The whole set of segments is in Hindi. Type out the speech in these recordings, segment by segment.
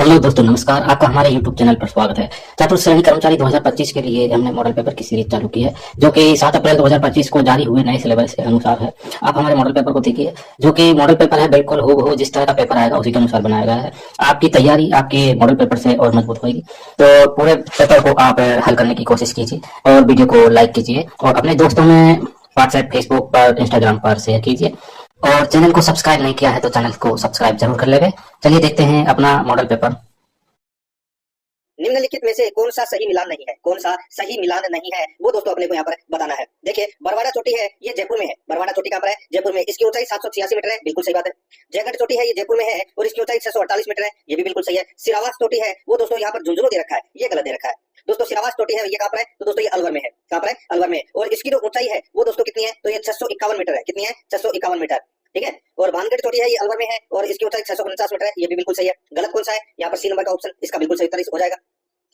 हेलो दोस्तों, नमस्कार। आपका हमारे YouTube चैनल पर स्वागत है। चतुर्थ श्रेणी कर्मचारी 2025 के लिए हमने मॉडल पेपर की सीरीज चालू की है, जो कि 7 अप्रैल 2025 को जारी हुए नए सिलेबस के अनुसार है। आप हमारे मॉडल पेपर को देखिए, जो कि मॉडल पेपर है, बिल्कुल हूबहू जिस तरह का पेपर आएगा उसी के अनुसार बनाया गया है। आपकी तैयारी आपके मॉडल पेपर से और मजबूत होगी। तो पूरे पेपर को आप हल करने की कोशिश कीजिए और वीडियो को लाइक कीजिए और अपने दोस्तों में व्हाट्सएप, फेसबुक पर, इंस्टाग्राम पर शेयर कीजिए। और चैनल को सब्सक्राइब नहीं किया है तो चैनल को सब्सक्राइब जरूर कर लेंगे। चलिए देखते हैं अपना मॉडल पेपर। निम्नलिखित में से कौन सा सही मिलान नहीं है, कौन सा सही मिलान नहीं है, वो दोस्तों अपने को यहाँ पर बताना है। देखिए, बरवाड़ा चोटी है, ये जयपुर में है। बरवाड़ा चोटी कहाँ पर है? जयपुर में। इसकी ऊंचाई 786 मीटर है, बिल्कुल सही बात है। जयगढ़ चोटी है, ये जयपुर में है और इसकी ऊंचाई 648 मीटर है, ये भी बिल्कुल सही है। सिरावास चोटी है, वो दोस्तों यहाँ पर झुंझुनू दे रखा है, ये गलत दे रखा है। दोस्तों सिरावास चोटी है, ये कहाँ पर है? तो दोस्तों ये अलवर में है। कहाँ पर है? अलवर में। और इसकी जो ऊंचाई है वो दोस्तों कितनी है? तो ये 651 मीटर है। कितनी है? 651 मीटर। ठीक है। और भानगढ़ चोटी है, ये अलवर में है और इसकी ऊंचाई 649 मीटर है, ये भी बिल्कुल सही है। गलत कौन सा है? यहाँ पर सी नंबर का ऑप्शन इसका बिल्कुल सही उत्तर हो जाएगा।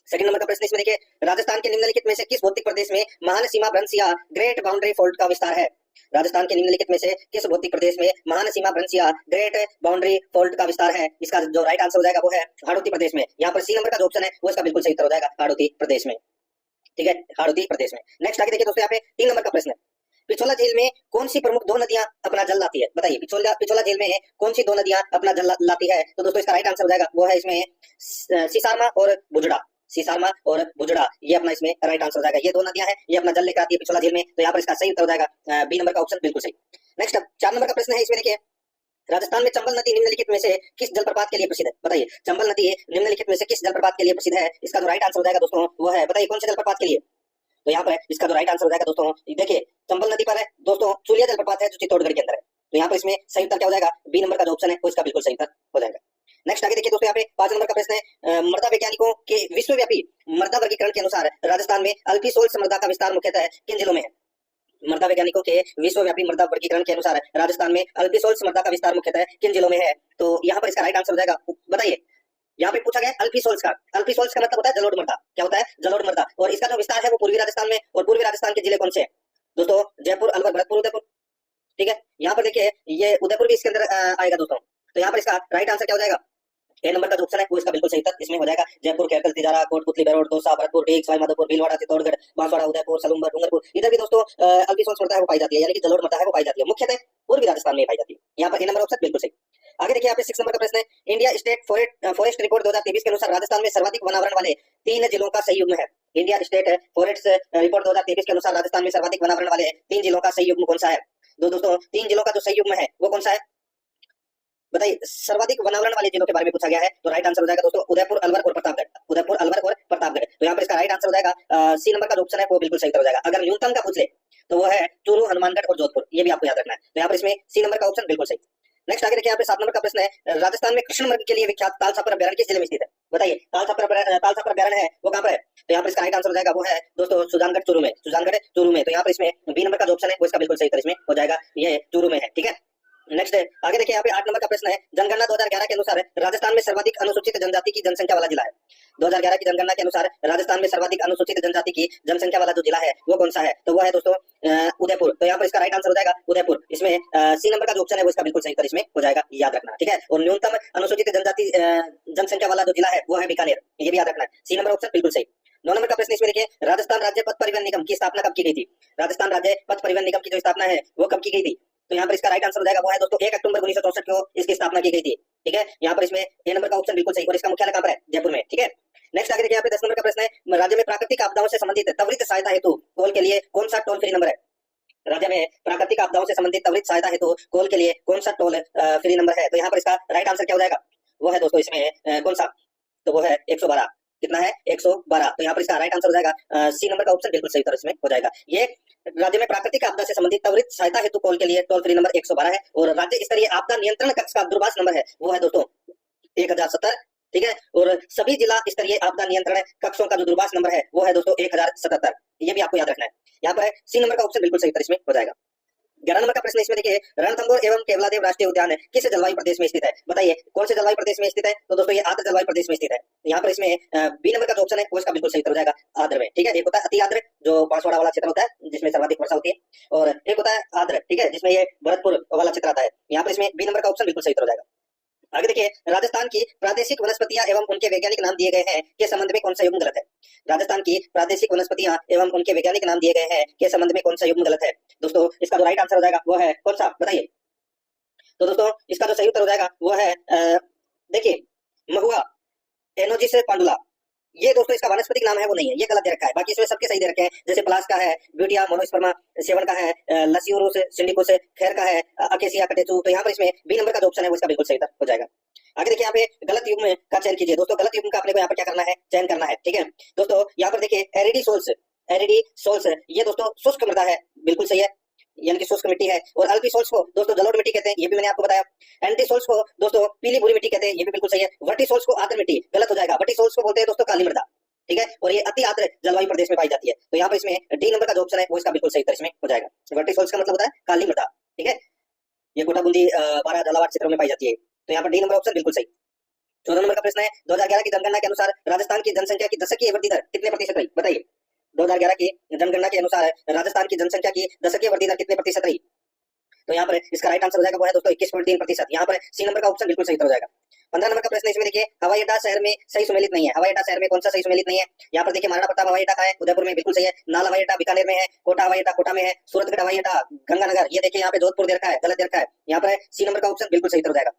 सेकंड नंबर का प्रश्न इसमें देखिए, राजस्थान के निम्नलिखित में से किस भौतिक प्रदेश में महान सीमा भ्रंश या ग्रेट बाउंड्री फोल्ड का विस्तार है? राजस्थान के निम्नलिखित में से किस भौतिक प्रदेश में महान सीमा भ्रंश या ग्रेट बाउंड्री फोल्ड का विस्तार है? इसका जो राइट आंसर हो जाएगा वो है हाड़ौती प्रदेश में। यहाँ पर सी नंबर का जो ऑप्शन है वो इसका बिल्कुल सही उत्तर हो जाएगा, हाड़ौती प्रदेश में। ठीक है, हाड़ौती प्रदेश में। नेक्स्ट आगे देखिए दोस्तों, यहाँ पे 3 नंबर का प्रश्न है, पिछोला झील में कौन सी प्रमुख 2 नदियां अपना जल लाती है? बताइए, पिछोला झील में कौन सी 2 नदियां अपना जल लाती है? तो दोस्तों इसका राइट आंसर हो जाएगा वो है इसमें सीसारमा और बुजड़ा। सीसारमा और बुजड़ा, ये अपना इसमें राइट आंसर हो जाएगा। ये 2 नदियां हैं, ये अपना जल लेकर आती है पिछोला झील में, तो यहाँ पर इसका सही उत्तर हो जाएगा बी नंबर का ऑप्शन बिल्कुल सही। नेक्स्ट 4 नंबर का प्रश्न है, इसमें देखिए, राजस्थान में चंबल नदी निम्नलिखित में से किस जलप्रपात के लिए प्रसिद्ध है? बताइए, चंबल नदी निम्नलिखित में से किस जलप्रपात के लिए प्रसिद्ध है? इसका जो राइट आंसर हो जाएगा दोस्तों वो है, बताइए कौन से जलप्रपात के लिए? तो यहाँ पर इसका जो राइट आंसर हो जाएगा दोस्तों, देखिए चंबल नदी पर है दोस्तों चुलिया जलप्रपात है जो चित्तौड़गढ़ के अंदर है, तो यहाँ पर इसमें सही उत्तर क्या हो जाएगा? बी नंबर का जो ऑप्शन है वो इसका बिल्कुल सही उत्तर हो जाएगा। नेक्स्ट आगे देखिए दोस्तों, यहाँ पे 5 नंबर का प्रश्न है, मृदा वैज्ञानिकों के विश्वव्यापी मृदा वर्गीकरण के अनुसार राजस्थान में अल्पीसोल्ट मृदा का विस्तार मुख्यतः किन जिलों में है? मृदा वैज्ञानिकों के विश्वव्यापी मृदा वर्गीकरण के अनुसार राजस्थान में अल्पीसोल्ट मृदा का विस्तार मुख्यतः किन जिलों में है? तो यहाँ पर इसका राइट आंसर हो जाएगा, बताइए। यहाँ पे पूछा गया अल्पीसोल्ट का। अल्पीसोल्ट का मतलब होता है जलोढ़ मृदा। क्या होता है? जलोढ़ मृदा। और इसका जो विस्तार है वो पूर्वी राजस्थान में, और पूर्वी राजस्थान के जिले कौन से हैं? दोस्तों जयपुर, अलवर, भरतपुर, उदयपुर। ठीक है, यहाँ पर देखिए ये उदयपुर भी इसके अंदर आएगा दोस्तों, तो यहाँ पर इसका राइट आंसर क्या हो जाएगा? ए नंबर का जो ऑप्शन है वो इसका बिल्कुल सही उत्तर इसमें हो जाएगा। जयपुर, कैथल, तिजारा, कोटपुतली, बेरोड, दौसा, भरतपुर, ढीक, सवाई माधोपुर, भीलवाड़ा, चित्तौड़गढ़, बांसवाड़ा, उदयपुर, सलूंबर, डूंगरपुर, इधर भी दोस्तों अल्पीसोल्ट मृदा है वो पाई जाती है, यानी कि जलोढ़ मृदा है वो पाई जाती है, मुख्यतः पूर्वी राजस्थान में पाई जाती है। यहाँ पर ए नंबर ऑप्शन बिल्कुल सही। आगे देखिए, यहाँ पे 6 नंबर का प्रश्न है, इंडिया स्टेट फॉरेस्ट रिपोर्ट 2023 के अनुसार राजस्थान में सर्वाधिक वनावरण वाले 3 जिलों का सही युग्म है। इंडिया स्टेट फॉरेस्ट रिपोर्ट 2023 के अनुसार राजस्थान में सर्वाधिक वनावरण वाले 3 जिलों का सही युग्म कौन सा है? दोस्तों 3 जिलों का जो सही युग्म है वो कौन सा है? बताइए, सर्वाधिक वनावरण वाले जिलों के बारे में पूछा गया है, तो राइट आंसर हो जाएगा दोस्तों उदयपुर, अलवर और प्रतापगढ़। उदयपुर, अलवर और प्रतापगढ़, तो यहाँ पर इसका राइट आंसर हो जाएगा सी नंबर का जो ऑप्शन है वो बिल्कुल सही हो जाएगा। अगर न्यूनतम का पूछ ले तो वो है चूरू, हनुमानगढ़ और जोधपुर, ये भी आपको याद रखना है, तो यहाँ पर इसमें सी नंबर का ऑप्शन बिल्कुल सही। नेक्स्ट आगे देखिए, यहाँ पे 7 नंबर का प्रश्न है, राजस्थान में कृष्ण मृग के लिए विख्यात तालछापर अभ्यारण्य किस जिले में स्थित है? बताइए, तालछापर अभ्यारण्य है वो कहाँ पर है? तो यहाँ पर इसका राइट आंसर हो जाएगा वो है दोस्तों सुजानगढ़, चूरू में। सुजानगढ़, चूरू में, तो यहाँ पर इसमें बी नंबर का जो ऑप्शन है वो इसका बिल्कुल सही इसमें हो जाएगा, ये चूरू में है। ठीक है, नेक्स्ट है आगे देखिए, यहाँ पे 8 नंबर का प्रश्न है, जनगणना 2011 के अनुसार राजस्थान में सर्वाधिक अनुसूचित जनजाति की जनसंख्या वाला जिला है। 2011 की जनगणना के अनुसार राजस्थान में सर्वाधिक अनुसूचित जनजाति की जनसंख्या वाला जो जिला है वो कौन सा है? तो वो है दोस्तों उदयपुर, तो यहाँ पर इसका राइट आंसर हो जाएगा उदयपुर। इसमें सी नंबर का जो ऑप्शन है वो इसका बिल्कुल सही उत्तर इसमें हो जाएगा, याद रखना। ठीक है, और न्यूनतम अनुसूचित जनजाति जनसंख्या वाला जो जिला है वो है बीकानेर, ये भी याद रखना है, सी नंबर ऑप्शन बिल्कुल सही। 9 नंबर का प्रश्न इसमें देखिए, राजस्थान राज्य पथ परिवहन निगम की स्थापना कब की गई थी? राजस्थान राज्य पथ परिवहन निगम की जो स्थापना है वो कब की गई थी? तो यहाँ पर इसका राइट आंसर हो जाएगा वो है दोस्तों 1 अक्टूबर 1964 को इसकी स्थापना की गई थी। ठीक है, यहाँ पर इसमें ए नंबर का ऑप्शन बिल्कुल सही, और इसका मुख्यालय कहाँ पर है? जयपुर में। ठीक है, नेक्स्ट आगे देखिए, यहाँ पे 10 नंबर का प्रश्न है, राज्य में प्राकृतिक आपदाओं से संबंधित त्वरित सहायता हेतु कॉल के लिए कौन सा टोल फ्री नंबर है? राज्य में प्राकृतिक आपदाओं से संबंधित त्वरित सहायता हेतु कॉल के लिए कौन सा टोल फ्री नंबर है? तो यहाँ पर इसका राइट आंसर क्या हो जाएगा? वो है दोस्तों इसमें कौन सा? तो वो है 112। कितना है? 112, तो यहाँ पर इसका राइट आंसर हो जाएगा सी नंबर का ऑप्शन बिल्कुल सही इसमें हो जाएगा। ये राज्य में प्राकृतिक आपदा से संबंधित त्वरित सहायता हेतु कॉल के लिए टोल फ्री नंबर 112 है, और राज्य स्तरीय आपदा नियंत्रण कक्ष का दूरभाष नंबर है वो है दोस्तों 1070। ठीक है, और सभी जिला स्तरीय आपदा नियंत्रण कक्षों का जो दूरभाष नंबर है वो है दोस्तों 1077, ये भी आपको याद रखना है। यहाँ पर सी नंबर का ऑप्शन बिल्कुल सही इसमें हो जाएगा। 11 नंबर का प्रश्न इसमें देखिए, रणथंभौर एवं केवलादेव राष्ट्रीय उद्यान किस जलवायु प्रदेश में स्थित है? बताइए कौन से जलवायु प्रदेश में स्थित है? तो दोस्तों ये आर्द्र जलवायु प्रदेश में स्थित है। यहाँ पर इसमें बी नंबर का जो ऑप्शन है वो इसका बिल्कुल सही हो जाएगा, आर्द्र में। ठीक है, एक होता है अति आर्द्र जो बांसवाड़ा वाला क्षेत्र होता है जिसमें सर्वाधिक वर्षा होती है, और एक होता है आर्द्र, ठीक है, जिसमें ये भरतपुर वाला क्षेत्र आता है। यहाँ पर इसमें बी नंबर का ऑप्शन बिल्कुल सही हो जाएगा। आगे देखिए, राजस्थान की प्रादेशिक वनस्पतियां एवं उनके वैज्ञानिक नाम दिए गए हैं के संबंध में कौन सा युग्म गलत है? राजस्थान की प्रादेशिक वनस्पतियां एवं उनके वैज्ञानिक नाम दिए गए हैं के संबंध में कौन सा युग्म गलत है? दोस्तों इसका जो राइट आंसर हो जाएगा वो है कौन सा, बताइए। तो दोस्तों इसका जो सही उत्तर हो जाएगा वो है देखिए महुआ एनोजिस पांडुला। ये दोस्तों इसका वानस्पतिक नाम है वो नहीं है, ये गलत दे रखा है। बाकी इसमें सबके सही दे रखे हैं, जैसे पलास का है, ब्यूटिया मोनोस्पर्मा सेवन का है, लसियोरुस सिंडिकोस खैर का है, अकेसिया कटेचू। तो यहाँ पर इसमें बी नंबर का जो ऑप्शन है वो इसका बिल्कुल सही उत्तर हो जाएगा। आगे देखिए यहाँ पे गलत युग्म का चयन कीजिए। दोस्तों गलत युग्म का अपने को यहाँ पर क्या करना है, चयन करना है, ठीक है। दोस्तों यहाँ पर देखिए एरिडी सोल्स ये दोस्तों शुष्क मृदा है, बिल्कुल सही है, यानी कि शुष्क मिट्टी है। और अल्पी सोल्स को दोस्तों जलोढ़ मिट्टी कहते हैं, ये भी मैंने आपको बताया। एंटी सोल्स को दोस्तों पीली भूरी मिट्टी कहते हैं, ये भी बिल्कुल सही है। वर्टी सोल्स को आर्द्र मिट्टी, गलत हो जाएगा। वर्टी सोल्स को बोलते हैं दोस्तों काली मृदा, ठीक है, और ये अति आर्द्र जलवायु प्रदेश में पाई जाती है। तो यहाँ पर इसमें डी नंबर का जो ऑप्शन है वो इसका बिल्कुल सही उत्तर इसमें हो जाएगा। वर्टी सोल्स का मतलब होता है काली मृदा, ठीक है, ये कोटा बूंदी बारा झालावाड़ क्षेत्रों में पाई जाती है। तो यहाँ पर डी नंबर ऑप्शन बिल्कुल सही। 14 नंबर का प्रश्न है, 2011 की जनगणना के अनुसार राजस्थान की जनसंख्या की दशकीय वृद्धि दर कितने प्रतिशत रही, बताइए। 2011 की जनगणना के अनुसार राजस्थान की जनसंख्या की दशकीय वृद्धि दर कितने प्रतिशत रही? तो यहाँ पर इसका राइट आंसर हो जाएगा वो है दोस्तों 21.3%। यहाँ पर सी नंबर का ऑप्शन बिल्कुल सही उत्तर हो जाएगा। 15 नंबर का प्रश्न इसमें देखिए, हवाई अड्डा शहर में सही सुमेलित नहीं है। हवाई अड्डा शहर में कौन सा सही सुमेलित नहीं है? यहाँ पर देखिए महाराणा प्रताप हवाई अड्डा का है, उदयपुर में, बिल्कुल सही है। नाल हवाई अड्डा बीकानेर में है, कोटा हवाई अड्डा कोटा में है, सूरतगढ़ हवाई अड्डा गंगानगर, ये देखिए यहाँ पे जोधपुर दे रखा है, गलत दे रखा है। यहाँ पर सी नंबर का ऑप्शन बिल्कुल सही उत्तर हो जाएगा।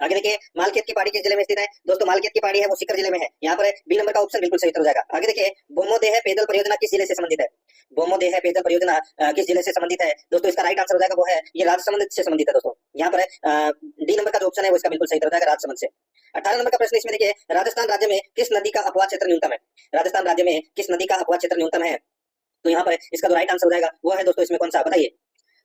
आगे देखिए, मालखेत की पहाड़ी किस जिले में स्थित है? दोस्तों मालखेत की पहाड़ी है वो सीकर जिले में है। यहाँ पर बी नंबर का ऑप्शन बिल्कुल सही उत्तर हो जाएगा। आगे देखिए, बोमोदेह पेयजल परियोजना किस जिले से संबंधित है? बोमोदेह पेयजल परियोजना किस जिले से संबंधित है? दोस्तों इसका राइट आंसर हो जाएगा वो है ये राजसमंद से संबंधित है। दोस्तों यहाँ पर डी नंबर का जो ऑप्शन है वो इसका बिल्कुल सही उत्तर हो जाएगा, राजसमंद से। 18 नंबर का प्रश्न इसमें देखिए, राजस्थान राज्य में किस नदी का अपवाद क्षेत्र न्यूनतम है? राजस्थान राज्य में किस नदी का अपवाद क्षेत्र न्यूनतम है? तो यहाँ पर इसका जो राइट आंसर हो जाएगा वो है दोस्तों इसमें कौन सा, बताइए।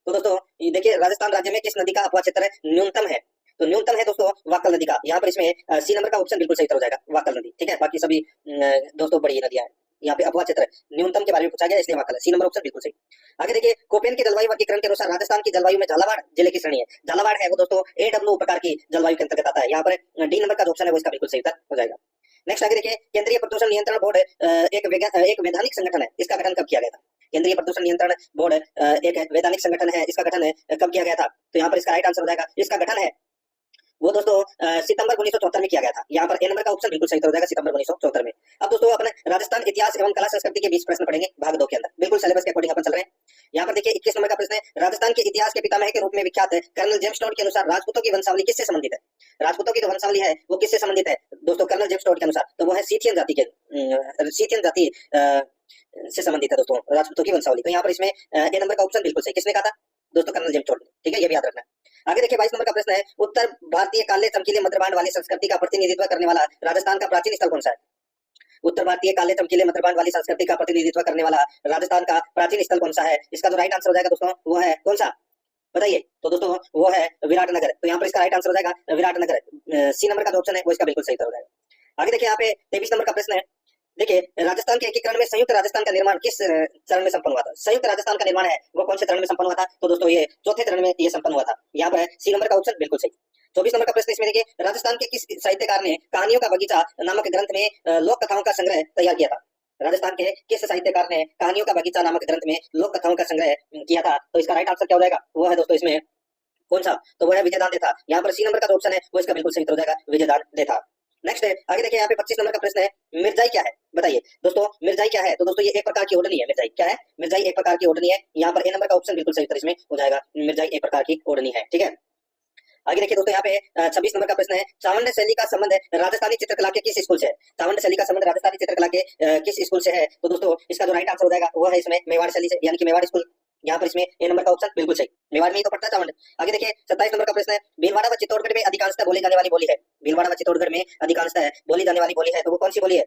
तो दोस्तों देखिए, राजस्थान राज्य में किस नदी का अपवाद क्षेत्र न्यूनतम है? तो न्यूनतम है दोस्तों वाकल नदी का। यहाँ पर इसमें सी नंबर का ऑप्शन बिल्कुल सही हो जाएगा, वाकल नदी, ठीक है। बाकी सभी दोस्तों बड़ी नदियां हैं। यहाँ पे अपवाद क्षेत्र न्यूनतम के बारे में पूछा गया, इसलिए वाकल है, सी नंबर ऑप्शन बिल्कुल सही। आगे देखिए, कोपेन के जलवायु वर्गीकरण के अनुसार राजस्थान की जलवायु में झालावाड़ जिले की श्रेणी है। झालावाड़ है वो दोस्तों AW प्रकार की जलवायु के अंतर्गत आता है। यहाँ पर डी नंबर का जो ऑप्शन है वो इसका बिल्कुल सही उत्तर हो जाएगा। नेक्स्ट आगे देखिए, केंद्रीय प्रदूषण नियंत्रण बोर्ड एक वैधानिक संगठन है, इसका गठन कब किया गया था? केंद्रीय प्रदूषण नियंत्रण बोर्ड एक वैधानिक संगठन है, इसका गठन कब किया गया था? तो यहाँ पर इसका राइट आंसर हो जाएगा, इसका गठन है वो दोस्तों सितंबर 1974 में किया गया था। यहाँ पर ए नंबर का ऑप्शन बिल्कुल सही हो जाएगा, सितंबर 1974 में। अब दोस्तों अपने राजस्थान इतिहास एवं कला संस्कृति के 20 प्रश्न पढ़ेंगे भाग 2 के अंदर, बिल्कुल सिलेबस के अकॉर्डिंग अपन चल रहे हैं। यहाँ पर देखिए 21 नंबर का प्रश्न है, राजस्थान के इतिहास के पितामह के रूप में विख्यात है कर्नल जेम्स टोड के अनुसार राजपूतों की वंशावली किससे संबंधित है? राजपूतों की जो वंशावली है वो किससे संबंधित है दोस्तों? कर्नल जेम्स टोड के अनुसार तो वो है सीथियन जाति से संबंधित है दोस्तों राजपूतों की वंशावली। तो यहाँ पर इसमें ए नंबर का ऑप्शन बिल्कुल सही, किसने कहा था दोस्तों? कर्नल जेम्स टोड, ठीक है, ये भी याद रखना है। आगे देखिए 22 नंबर का प्रश्न है, उत्तर भारतीय काले चमकीले मध्यबांड वाली संस्कृति का प्रतिनिधित्व करने वाला राजस्थान का प्राचीन स्थल कौन सा है? उत्तर भारतीय काले चमकीले मध्यबांड वाली संस्कृति का प्रतिनिधित्व करने वाला राजस्थान का प्राचीन स्थल कौन सा है? इसका जो राइट आंसर हो जाएगा दोस्तों वो है कौन सा, बताइए। तो दोस्तों वो है विराटनगर। तो यहाँ पर इसका राइट आंसर हो जाएगा विराटनगर, सी नंबर का जो ऑप्शन है वो इसका बिल्कुल सही हो जाएगा। आगे देखिए यहाँ पे 23 नंबर का प्रश्न है, देखिए राजस्थान के एकीकरण में संयुक्त राजस्थान का निर्माण किस चरण में संपन्न हुआ था? संयुक्त राजस्थान का निर्माण है वो कौन से चरण में संपन्न हुआ था? तो दोस्तों ये चौथे चरण में ये संपन्न हुआ था। यहाँ पर सी नंबर का ऑप्शन बिल्कुल सही। 24 नंबर का प्रश्न इसमें देखिए, राजस्थान के किस साहित्यकार ने कहानियों का बगीचा नामक ग्रंथ में लोक कथाओं का संग्रह तैयार किया था? राजस्थान के किस साहित्यकार ने कहानियों का बगीचा नामक ग्रंथ में लोक कथाओं का संग्रह किया था? तो इसका राइट आंसर क्या हो जाएगा? वो है दोस्तों इसमें कौन सा, तो वो है विजयदान देथा। यहाँ पर सी नंबर का जो ऑप्शन है वो इसका बिल्कुल सही हो जाएगा, विजयदान देथा। नेक्स्ट आगे देखिए यहाँ पे 25 नंबर का प्रश्न है, मिर्जाई क्या है? बताइए दोस्तों मिर्जाई क्या है? तो दोस्तों ये एक प्रकार की ओढ़नी है। मिर्जाई क्या है? मिर्जाई एक प्रकार की ओढ़नी है। यहाँ पर ए नंबर का ऑप्शन बिल्कुल सही उत्तर इसमें हो जाएगा, मिर्जाई एक प्रकार की ओढ़नी है, ठीक है। आगे देखिए दोस्तों यहाँ पे 26 नंबर का प्रश्न है, चावंड शैली का संबंध राजस्थानी चित्रकला के किस स्कूल से है? चावंड शैली का संबंध राजस्थानी चित्रकला के किस स्कूल से है? तो दोस्तों इसका जो राइट आंसर हो जाएगा वो है इसमें मेवाड़ शैली से, यानी कि मेवाड़ स्कूल। यहाँ पर इसमें ए नंबर का ऑप्शन बिल्कुल सही, मेवाड़ में ही तो पड़ता है चावंड। आगे देखिए 27 नंबर का प्रश्न है, भीलवाड़ा व चित्तौड़गढ़ में अधिकांशतः बोली जाने वाली बोली है। भीलवाड़ा व चित्तौड़गढ़ में अधिकांशतः बोली जाने वाली बोली है, तो वो कौन सी बोली है?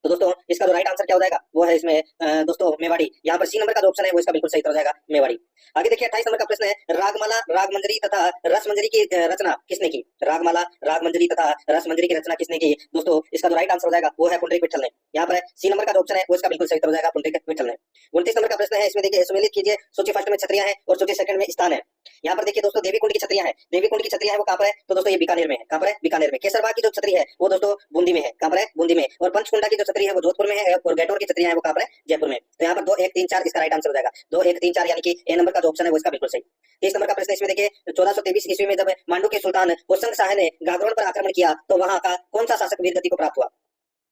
तो दोस्तों इसका जो राइट आंसर क्या हो जाएगा वो है इसमें दोस्तों मेवाड़ी। यहाँ पर सी नंबर का जो ऑप्शन है वो इसका बिल्कुल सही हो जाएगा, मेवाड़ी। आगे देखिए 28 नंबर का प्रश्न है, रागमाला रागमंजरी तथा रसमंजरी की रचना किसने की? रागमाला रागमंजरी तथा रसमंजरी की रचना किसने की? दोस्तों इसका जो राइट आंसर हो जाएगा वो है पुंडरीक विठल ने। यहाँ पर सी नंबर का जो ऑप्शन है वो इसका बिल्कुल सही हो जाएगा, पुंडरीक विठल ने। 29 नंबर का प्रश्न है, इसमें देखिए सुमेलित कीजिए, सूची फर्स्ट में छतरियां हैं और सूची सेकंड में स्थान है। यहाँ पर देखिए दोस्तों देवी कुंड की छतरियां हैं। देवी कुंड की छतरियां है वो कहाँ पर है? तो दोस्तों ये बीकानेर में है। कहाँ पर है? बीकानेर में। केसरबाग की जो छतरी है वो दोस्तों बूंदी में है। कहाँ पर है? बूंदी में। और पंचकुंडा की जो छतरी है वो जोधपुर में है और गैटोर की छतरियां है वो कहाँ पर है? जयपुर में। तो यहाँ पर 2 1 3 4 इसका राइट आंसर हो जाएगा, 2 1 3 4, यानी कि ए नंबर का जो ऑप्शन है वो इसका बिल्कुल सही। 30 नंबर का प्रश्न इसमें देखिए, 1423 ईस्वी में जब मांडू के सुल्तान होशंग शाह ने गागरोन पर आक्रमण किया तो वहां का कौन सा शासक वीरगति को प्राप्त हुआ?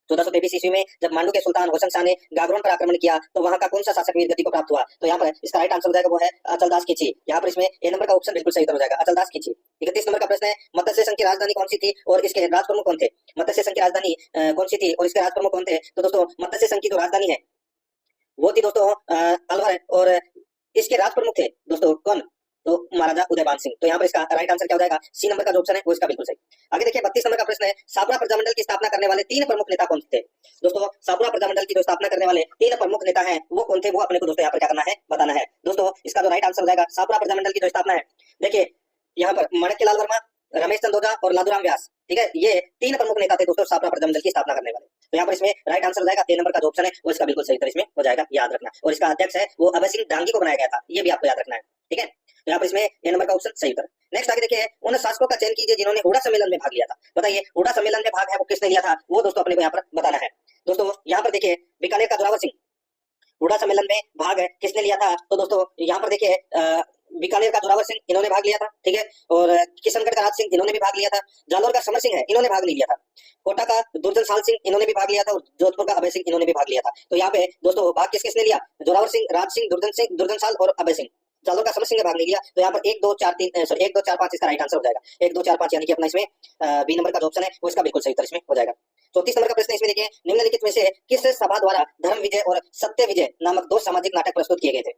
1423 ईस्वी में जब मांडू के सुल्तान होशंग शाह ने गागरोन पर आक्रमण किया तो वहां का कौन सा शासक वीरगति को प्राप्त हुआ? तो यहाँ पर इसका राइट आंसर हो जाएगा वो है अचलदास खिची। यहाँ पर इसमें ए नंबर का ऑप्शन बिल्कुल सही उत्तर हो जाएगा, अचलदास खिची। 31 नंबर का प्रश्न है, मत्स्य संघ की राजधानी कौन सी थी और इसके राज प्रमुख कौन थे? मत्स्य संघ की राजधानी कौन सी थी और इसके राज प्रमुख कौन थे? तो दोस्तों मत्स्य संघ की जो राजधानी है वो थी दोस्तों अलवर, और इसके राज प्रमुख थे दोस्तों कौन? तो महाराजा उदयभान सिंह। तो यहाँ पर इसका राइट आंसर क्या हो जाएगा? सी नंबर का जो ऑप्शन है वो इसका बिल्कुल सही। आगे देखिए 32 नंबर का प्रश्न है, सापुरा प्रजामंडल की स्थापना करने वाले 3 प्रमुख नेता कौन थे? दोस्तों सापुरा प्रजामंडल की जो स्थापना करने वाले 3 प्रमुख नेता हैं वो कौन थे, वो अपने को दोस्तों यहाँ पर क्या करना है, बताना है। दोस्तों इसका जो राइट आंसर हो जाएगा, सापुरा प्रजामंडल की जो स्थापना है, देखिए यहाँ पर माणक्यलाल वर्मा, रमेश चंद ओझा और लादूराम व्यास, ठीक है, ये 3 प्रमुख नेता थे दोस्तों सापुरा प्रजामंडल की स्थापना करने वाले। तो यहाँ पर इसमें राइट आंसर हो जाएगा ए नंबर का जो ऑप्शन है वो इसका बिल्कुल सही उत्तर इसमें हो जाएगा, याद रखना। और इसका अध्यक्ष है वो अभय सिंह डांगी को बनाया गया था, ये भी आपको याद रखना है, ठीक है। तो यहाँ पर इसमें ए नंबर का ऑप्शन सही उत्तर। नेक्स्ट आगे देखिए, उन शासकों का चयन कीजिए जिन्होंने हुडा सम्मेलन में भाग लिया था। बताइए हुडा सम्मेलन में भाग है वो किसने लिया था, वो दोस्तों अपने को यहाँ पर बताना है। दोस्तों यहाँ पर देखिए बीकानेर का जोरावर सिंह हुडा सम्मेलन में भाग किसने लिया था? तो दोस्तों यहाँ पर देखिए बीकानेर का जोरावर सिंह इन्होंने भाग लिया था, ठीक है, और किशनगढ़ का राज सिंह इन्होंने भी भाग लिया था, जालोर का समर सिंह है इन्होंने भाग नहीं लिया था, कोटा का दुर्जन साल सिंह इन्होंने भी भाग लिया था और जोधपुर का अभय सिंह इन्होंने भी भाग लिया था। तो यहाँ पे दोस्तों भाग किस किसने लिया? जोरावर सिंह, राज सिंह, दुर्जन साल और अभय सिंह। जालोर का समर सिंह ने भाग नहीं लिया। तो यहाँ पर 1 2 4 3 सॉरी 1 2 4 5 इसका राइट आंसर हो जाएगा, 1 2 4 5 यानी कि अपना इसमें बी नंबर का जो ऑप्शन है वो इसका बिल्कुल सही उत्तर इसमें हो जाएगा। 34 नंबर का प्रश्न इसमें देखिए, निम्नलिखित में से किस सभा द्वारा धर्म विजय और सत्य विजय नामक 2 सामाजिक नाटक प्रस्तुत किए गए थे?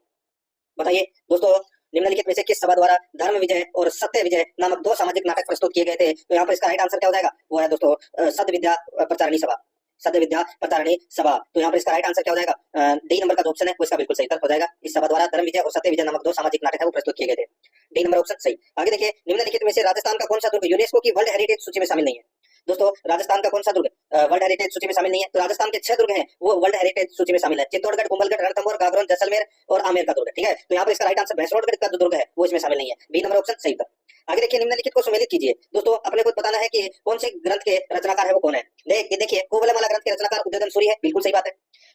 बताइए दोस्तों निम्नलिखित में से किस सभा द्वारा धर्म विजय और सत्य विजय नामक 2 सामाजिक नाटक प्रस्तुत किए गए थे? तो यहाँ पर इसका राइट आंसर क्या हो जाएगा, वो है दोस्तों सत्य विद्या प्रचारिणी सभा, सत्य विद्या प्रचारिणी सभा। तो यहाँ पर इसका राइट आंसर क्या हो जाएगा? डी नंबर का जो ऑप्शन है वो इसका बिल्कुल सही उत्तर हो जाएगा। इस सभा द्वारा धर्म विजय और सत्य विजय नामक 2 सामाजिक नाटक है वो प्रस्तुत किए गए थे, डी नंबर ऑप्शन सही। आगे देखिए, निम्नलिखित में से राजस्थान का कौन सा दुर्ग यूनेस्को की वर्ल्ड हेरिटेज सूची में शामिल नहीं है? दोस्तों राजस्थान का कौन सा दुर्ग वर्ल्ड हेरिटेज सूची में शामिल नहीं है? तो राजस्थान के 6 दुर्ग हैं वो वर्ल्ड हेरिटेज सूची में शामिल है, चित्तौड़गढ़, कुंभलगढ़, रणथंभौर, गागरोन, जैसलमेर और आमेर का दुर्ग, ठीक है। तो यहाँ पर इसका राइट आंसर भैंसरोडगढ़ का जो दुर्ग है वो इसमें शामिल नहीं है, बी नंबर ऑप्शन सही उत्तर। आगे देखिए, निम्नलिखित को सुमेलित कीजिए। दोस्तों अपने को बताना है कि कौन से ग्रंथ के रचनाकार है वो कौन है। देखिए कोवलमाला ग्रंथ के रचनाकार उद्योधन सूरी है, बिल्कुल सही बात है।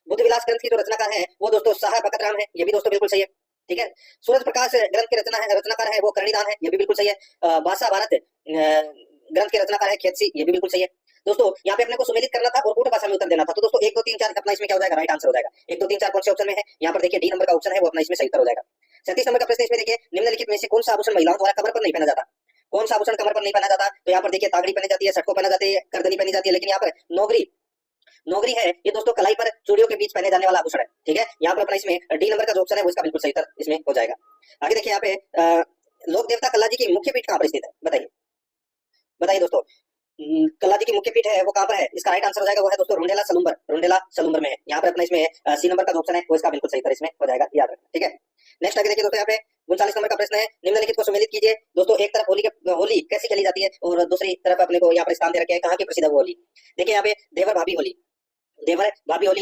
बुद्ध विलास ग्रंथ की जो रचनाकार है वो दोस्तों शाह बकत राम है, ये भी दोस्तों बिल्कुल सही है, ठीक है। सूरज प्रकाश ग्रंथ के रचनाकार है वो करणीदान है, ये भी बिल्कुल सही है। भाषा भारत ग्रंथ के रचनाकार है खेतसी, ये भी बिल्कुल सही है। दोस्तों यहाँ पे अपने को सुमेलित करना था और कूट भाषा में उत्तर देना था। तो दोस्तों 1 2 3 4 अपना इसमें क्या हो जाएगा, राइट आंसर हो जाएगा। 1 2 3 4 कौन से ऑप्शन में है? यहाँ पर देखिए डी नंबर का ऑप्शन है वो अपना इसमें सही उत्तर हो जाएगा। 37 नंबर का प्रश्न इसमें देखिए, निम्नलिखित में से कौन सा आभूषण महिलाओं द्वारा कमर पर नहीं पहना जाता? कौन सा आभूषण कमर पर नहीं पहना जाता? तो यहाँ पर देखिए तागड़ी पहनी जाती है, सटको पहना जाती है, करदनी पहनी जाती है, लेकिन यहाँ पर नोगरी है ये दोस्तों कलाई पर चूड़ियों के बीच पहने जाने वाला आभूषण है, ठीक है। यहाँ पर अपना इसमें डी नंबर का जो ऑप्शन है वो इसका बिल्कुल सही उत्तर इसमें हो जाएगा। आगे देखिए यहाँ पे लोक देवता कल्ला जी की मुख्य पीठ कहाँ पर स्थित है? बताइए दोस्तों कल्ला जी की मुख्य पीठ है वो कहाँ पर है? इसका राइट आंसर हो जाएगा वो है दोस्तों रुंडेला सलुम्बर में है। यहाँ पर अपना इसमें सी नंबर का जो ऑप्शन है वो इसका बिल्कुल सही उत्तर इसमें हो जाएगा, याद रखना, ठीक है। नेक्स्ट आगे देखिए दोस्तों, यहाँ पे 39 नंबर का प्रश्न है, निम्नलिखित को सुमेलित कीजिए। दोस्तों एक तरफ होली कैसी खेली जाती है और दूसरी तरफ अपने को यहाँ पर स्थान दे रखे हैं, कहाँ की प्रसिद्ध है वो होली। देखिए यहाँ पे देवर भाभी होली,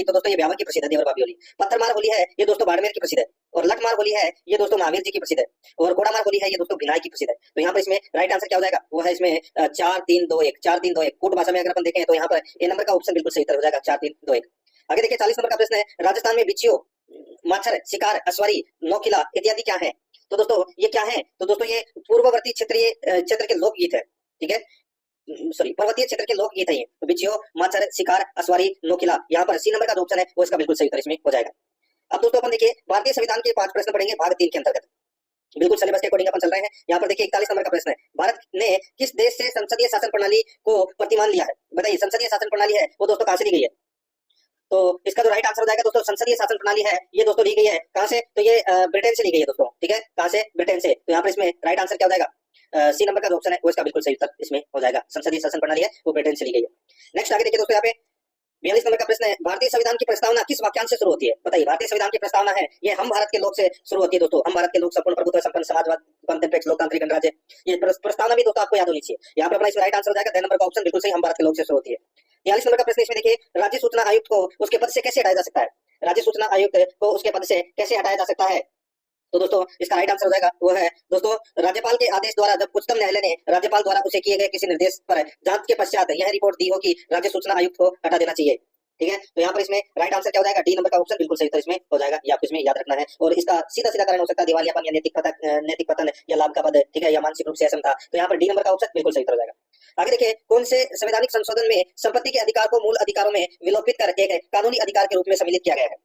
तो दोस्तों ये ब्यावर की प्रसिद्ध है देवर भाभी होली। पत्थरमार होली है ये दोस्तों बाड़मेर की प्रसिद्ध है, और लठमार होली है ये दोस्तों महावीर जी की प्रसिद्ध है, और घोड़ामार होली है ये दोस्तों भिलाई की प्रसिद्ध है। तो यहाँ पर इसमें राइट आंसर क्या हो जाएगा, वो है इसमें 4 3 2 1 कूट भाषा में अगर अपन देखें तो यहाँ पर ए नंबर का ऑप्शन बिल्कुल सही उत्तर हो जाएगा, 4 3 2 1। आगे देखिए 40 नंबर का प्रश्न है, राजस्थान में बिच्छियों, माछर, शिकार, अस्वारी, नौकिला इत्यादि क्या है? तो दोस्तों ये क्या है? तो दोस्तों ये पूर्ववर्ती क्षेत्र के लोकगीत है, ठीक है, सॉरी पर्वतीय क्षेत्र के लोकगीत है ये। तो बिच्छियों, माछर, शिकार, अस्वारी, नौकिला, यहाँ पर सी नंबर का जो ऑप्शन है वो इसका बिल्कुल सही उत्तर इसमें हो जाएगा। अब दोस्तों अपन देखिए भारतीय संविधान के 5 प्रश्न पढ़ेंगे भाग 3 के अंतर्गत, बिल्कुल सिलेबस के अकॉर्डिंग अपन चल रहे हैं। यहाँ पर देखिए 41 नंबर का प्रश्न है, भारत ने किस देश से संसदीय शासन प्रणाली को प्रतिमान लिया है? बताइए संसदीय शासन प्रणाली है वो दोस्तों कहाँ से ली गई है? तो इसका जो राइट आंसर हो जाएगा दोस्तों, संसदीय शासन प्रणाली है ये दोस्तों ली गई है कहाँ से? तो ये ब्रिटेन से ली गई है दोस्तों, ठीक है, कहाँ से? ब्रिटेन से। तो यहाँ पर इसमें राइट आंसर क्या हो जाएगा, सी नंबर का जो ऑप्शन है वो इसका बिल्कुल सही उत्तर इसमें हो जाएगा। संसदीय शासन प्रणाली है वो ब्रिटेन से ली गई है। नेक्स्ट आगे देखिए दोस्तों, यहाँ पे 42 नंबर का प्रश्न है, भारतीय संविधान की प्रस्तावना किस वाक्यांश से शुरू होती है? बताइए भारतीय संविधान की प्रस्तावना है ये हम भारत के लोग से शुरू होती है दोस्तों। हम भारत के लोग संपूर्ण प्रभुत्व संपन्न समाजवाद गणतंत्र लोकतांत्रिक गणराज्य, ये प्रस्तावना भी दोस्तों आपको याद होनी चाहिए। यहाँ पर अपना इसमें राइट आंसर हो जाएगा, 2 नंबर का ऑप्शन बिल्कुल सही, हम भारत के लोग से शुरू होती है। 43 नंबर का प्रश्न इसमें देखिए, राज्य सूचना आयुक्त को उसके पद से कैसे हटाया जा सकता है? राज्य सूचना आयुक्त को उसके पद से कैसे हटाया जा सकता है? तो दोस्तों इसका राइट आंसर हो जाएगा वो है दोस्तों राज्यपाल के आदेश द्वारा, जब उच्चतम न्यायालय ने राज्यपाल द्वारा उसे किए गए किसी निर्देश पर जांच के पश्चात यह रिपोर्ट दी हो कि राज्य सूचना आयुक्त को हटा देना चाहिए। ठीक है। तो यहाँ पर इसमें राइट आंसर क्या हो जाएगा, डी नंबर का ऑप्शन बिल्कुल सही उत्तर इसमें हो जाएगा, ये आपको इसमें याद रखना है। और इसका सीधा सीधा कारण हो सकता है दिवालियापन या नैतिक पतन या लाभ का पद, ठीक है, या मानसिक रूप से असमता। तो यहाँ पर डी नंबर का ऑप्शन बिल्कुल सही उत्तर हो जाएगा। आगे देखिए, कौन से संवैधानिक संशोधन में संपत्ति के अधिकार को मूल अधिकारों में विलोपित कर एक कानूनी अधिकार के रूप में सम्मिलित किया गया है।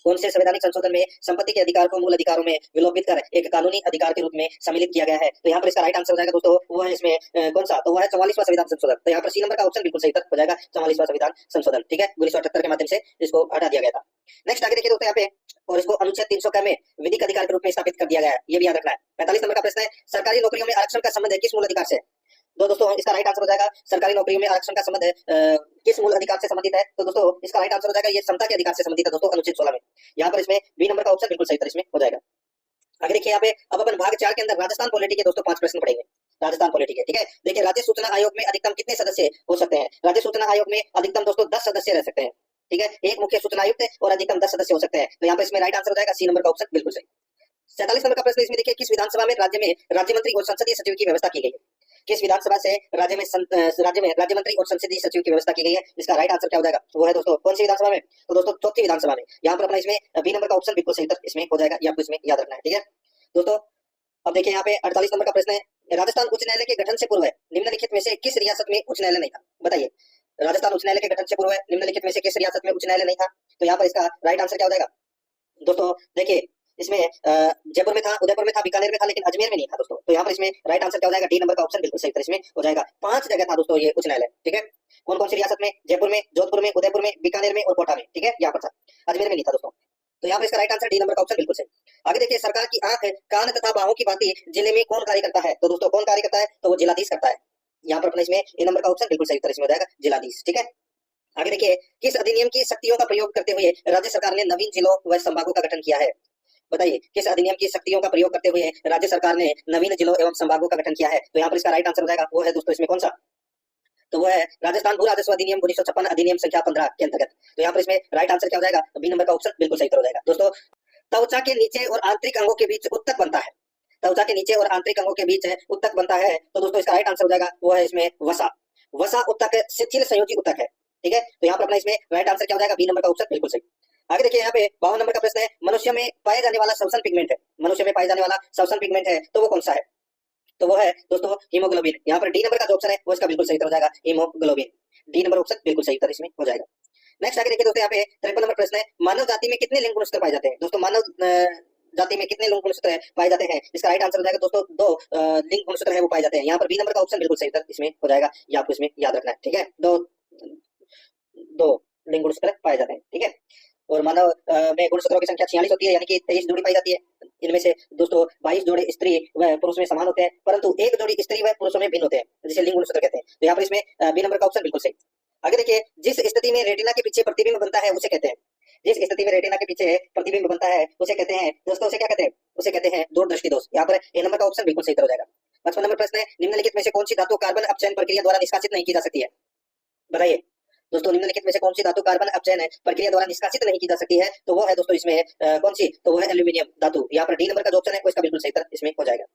कौन से संवैधानिक संशोधन में संपत्ति के अधिकार को मूल अधिकारों में विलोपित कर एक कानूनी अधिकार के रूप में सम्मिलित किया गया है। तो यहाँ पर इसका राइट आंसर हो जाएगा दोस्तों, वो है इसमें कौन सा, तो वो है 44वां संविधान संशोधन। तो यहाँ पर सी नंबर का ऑप्शन बिल्कुल सही उत्तर हो जाएगा, 44वां संविधान संशोधन, ठीक है, 1978 के माध्यम से इसको हटा दिया गया था। नेक्स्ट आगे देखिए दोस्तों यहाँ पे, और इसको अनुच्छेद 300 में विधिक अधिकार के रूप में स्थापित कर दिया गया है, ये भी याद रखना है। 45 नंबर का प्रश्न है, सरकारी नौकरियों में आरक्षण का संबंध किस मूल अधिकार से? तो दोस्तों इसका राइट आंसर हो जाएगा, सरकारी नौकरियों में आरक्षण का संबंध किस मूल अधिकार से संबंधित है? तो दोस्तों इसका राइट आंसर हो जाएगा, ये समता के अधिकार से संबंधित है दोस्तों, अनुच्छेद 16 में। यहाँ पर इसमें बी नंबर का ऑप्शन बिल्कुल सही इसमें हो जाएगा। आगे देखिए यहाँ पे, अब अपन भाग 4 के अंदर राजस्थान पॉलिटी के दोस्तों 5 प्रश्न पढ़ेंगे, राजस्थान पॉलिटी के, ठीक है। देखिए, राज्य सूचना आयोग में अधिकतम कितने सदस्य हो सकते हैं? राज्य सूचना आयोग में अधिकतम दोस्तों 10 सदस्य रह सकते हैं, ठीक है, एक मुख्य सूचना आयुक्त और अधिकतम 10 सदस्य हो सकते हैं। तो यहाँ पर इसमें राइट आंसर हो जाएगा सी नंबर का ऑप्शन बिल्कुल सही। 47 नंबर का प्रश्न इसमें देखिए, किस विधानसभा में राज्य मंत्री और संसदीय सचिव की व्यवस्था की गई है? किस विधानसभा से राज्य में राज्य मंत्री और संसदीय सचिव की व्यवस्था की गई है? इसका राइट आंसर क्या हो जाएगा, वो है दोस्तों कौन सी विधानसभा में? तो दोस्तों चौथी विधानसभा में। यहाँ पर अपना इसमें बी नंबर का ऑप्शन बिल्कुल सही इसमें हो जाएगा, ये आपको इसमें याद रखना है, ठीक है दोस्तों। अब देखिए यहाँ पे 48 नंबर का प्रश्न है, राजस्थान उच्च न्यायालय के गठन से पूर्व निम्नलिखित में से किस रियासत में उच्च न्यायालय नहीं था? बताइए, राजस्थान उच्च न्यायालय के गठन से पूर्व निम्नलिखित में से किस रियासत में उच्च न्यायालय नहीं था? तो यहाँ पर इसका राइट आंसर क्या हो जाएगा दोस्तों? देखिए, इसमें जयपुर में था, उदयपुर में था, बीकानेर में था, लेकिन अजमेर में नहीं था दोस्तों। तो यहाँ पर इसमें राइट आंसर क्या हो जाएगा, डी नंबर का ऑप्शन बिल्कुल सही इसमें हो जाएगा। 5 जगह था दोस्तों ये उच्च न्यायालय, ठीक है। कौन कौन सी रियासत में? जयपुर में, जोधपुर में, उदयपुर में, बीकानेर में और कोटा में, ठीक है, यहाँ पर था, अजमेर में नहीं था दोस्तों। तो यहाँ पर इसका राइट आंसर डी नंबर का ऑप्शन बिल्कुल सही। आगे देखिए, सरकार की आंख, कान तथा बाहों की भांति जिले में कौन कार्य करता है? तो दोस्तों कौन कार्य करता है? तो वो जिलाधीश करता है। यहाँ पर अपने इसमें ए नंबर का ऑप्शन बिल्कुल सही इसमें हो जाएगा, जिलाधीश, ठीक है। आगे देखिए, किस अधिनियम की शक्तियों का प्रयोग करते हुए राज्य सरकार ने नवीन जिलों व संभागों का गठन किया है? बताइए, किस अधिनियम की शक्तियों का प्रयोग करते हुए राज्य सरकार ने नवीन जिलों एवं संभागों का गठन किया है? तो यहाँ पर इसका राइट आंसर हो जाएगा, वो है दोस्तों इसमें कौन सा, तो वो है राजस्थान भू राजस्व अधिनियम 1956 अधिनियम संख्या 15 के अंतर्गत। तो यहाँ पर इसमें राइट आंसर क्या हो जाएगा, बी नंबर का ऑप्शन बिल्कुल सही हो जाएगा दोस्तों। त्वचा के नीचे और आंतरिक अंगों के बीच उत्तक बनता है, त्वचा के नीचे और आंतरिक अंगों के बीच उत्तक बनता है, तो दोस्तों इसका राइट आंसर हो जाएगा, वो है इसमें वसा। वसा उत्तक शिथिल संयोजी उत्तक है, ठीक है। तो यहाँ पर अपना इसमें राइट आंसर क्या हो जाएगा, बी नंबर का ऑप्शन बिल्कुल सही। आगे देखिए यहाँ पे 52 नंबर का प्रश्न है, मनुष्य में पाए जाने वाला श्वसन पिगमेंट है, मनुष्य में पाए जाने वाला श्वसन पिगमेंट है, तो वो कौन सा है? तो वो है दोस्तों हीमोग्लोबिन। यहाँ पर डी नंबर का जो ऑप्शन है वो इसका बिल्कुल सही हो जाएगा, हीमोग्लोबिन, डी नंबर ऑप्शन बिल्कुल सही इसमें हो जाएगा। नेक्स्ट आगे देखिए दोस्तों, यहाँ पे 53 नंबर प्रश्न है, मानव जाति में कितने लिंग गुणसूत्र पाए जाते हैं? दोस्तों मानव जाति में कितने लिंग गुणसूत्र पाए जाते हैं? इसका राइट आंसर हो जाएगा दोस्तों 2 लिंग गुणसूत्र है वो पाए जाते हैं। यहाँ पर बी नंबर का ऑप्शन बिल्कुल सही इसमें हो जाएगा, ये आपको इसमें याद रखना है, ठीक है। 2 लिंग गुणसूत्र पाए जाते हैं, ठीक है। और मानव में गुणसूत्रों की संख्या 46 होती है, यानी कि 23 जोड़ी पाई जाती है। इनमें से दोस्तों 22 जोड़े स्त्री व पुरुष में समान होते हैं, परंतु एक जोड़ी स्त्री व पुरुषों में भिन्न होते हैं, जिसे लिंग गुणसूत्र कहते हैं। तो यहाँ पर इसमें बी नंबर का ऑप्शन बिल्कुल सही। आगे देखिए, जिस स्थिति में रेटिना के पीछे प्रतिबिंब बनता है उसे कहते हैं, जिस स्थिति में रेटिना के पीछे प्रतिबिंब बनता है उसे कहते हैं दोस्तों, उसे क्या कहते हैं? उसे कहते हैं दूरदृष्टि दोष। यहाँ पर ए नंबर का ऑप्शन बिल्कुल सही हो जाएगा। 55 नंबर प्रश्न है, निम्नलिखित में से कौन सी धातु कार्बन अपचयन प्रक्रिया द्वारा निष्कासित नहीं की जा सकती है? बताइए दोस्तों, निम्नलिखित में से कौन सी धातु कार्बन अपचयन प्रक्रिया द्वारा निष्कासित नहीं की जा सकती है? तो वो है दोस्तों इसमें कौन सी, तो वो है एल्यूमिनियम धातु। यहाँ पर डी नंबर का जो ऑप्शन है वो इसका बिल्कुल सही उत्तर इसमें हो जाएगा।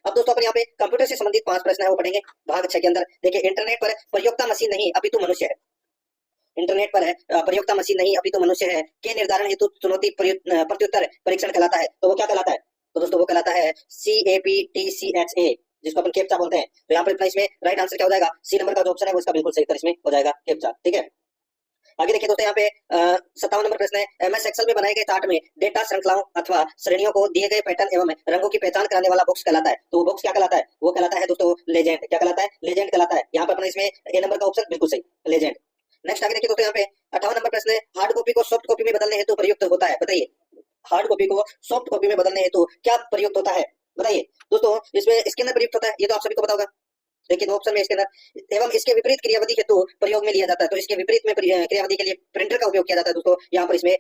अब दोस्तों अपन यहाँ पे कंप्यूटर से संबंधित 5 प्रश्न है वो पढ़ेंगे भाग 6 के अंदर। देखिए, इंटरनेट पर प्रयोक्ता मशीन नहीं अपितु मनुष्य है, इंटरनेट पर प्रयोक्ता मशीन नहीं अपितु मनुष्य है के निर्धारण हेतु चुनौती प्रत्युत्तर परीक्षण कहलाता है, तो वो क्या कहलाता है? तो दोस्तों वो कहलाता है CAPTCHA, जिसको अपन कैप्चा बोलते हैं। तो यहाँ पर इतना इसमें राइट आंसर क्या हो जाएगा, सी नंबर का जो ऑप्शन है वो इसका बिल्कुल सही उत्तर इसमें हो जाएगा, कैप्चा, ठीक है। आगे देखिए दोस्तों, यहाँ पे 57 नंबर प्रश्न है, MS एक्सेल में बनाए गए चार्ट में डेटा श्रृंखलाओं अथवा श्रेणियों को दिए गए पैटर्न एवं रंगों की पहचान कराने वाला बॉक्स कहलाता है, तो वो बॉक्स क्या कहलाता है? वो कहलाता है दोस्तों लेजेंड। क्या कहलाता है? लेजेंड कहलाता है। यहाँ पर अपने इसमें ए नंबर का ऑप्शन बिल्कुल सही, लेजेंड। नेक्स्ट आगे देखिए दोस्तों, यहाँ पे 58 नंबर प्रश्न है, हार्ड कॉपी को सॉफ्ट कॉपी में बदलने हेतु प्रयुक्त होता है, बताइए हार्ड कॉपी को सॉफ्ट कॉपी में बदलने हेतु क्या प्रयुक्त होता है? बताइए दोस्तों, इसमें स्कैनर प्रयुक्त होता है, ये तो आप सभी को पता होगा। देखिए 2 ऑप्शन में स्कैनर एवं इसके विपरीत क्रियाविधि हेतु प्रयोग में लिया जाता है, तो इसके विपरीत में क्रियाविधि के लिए प्रिंटर का उपयोग किया जाता है दोस्तों। यहाँ पर इसमें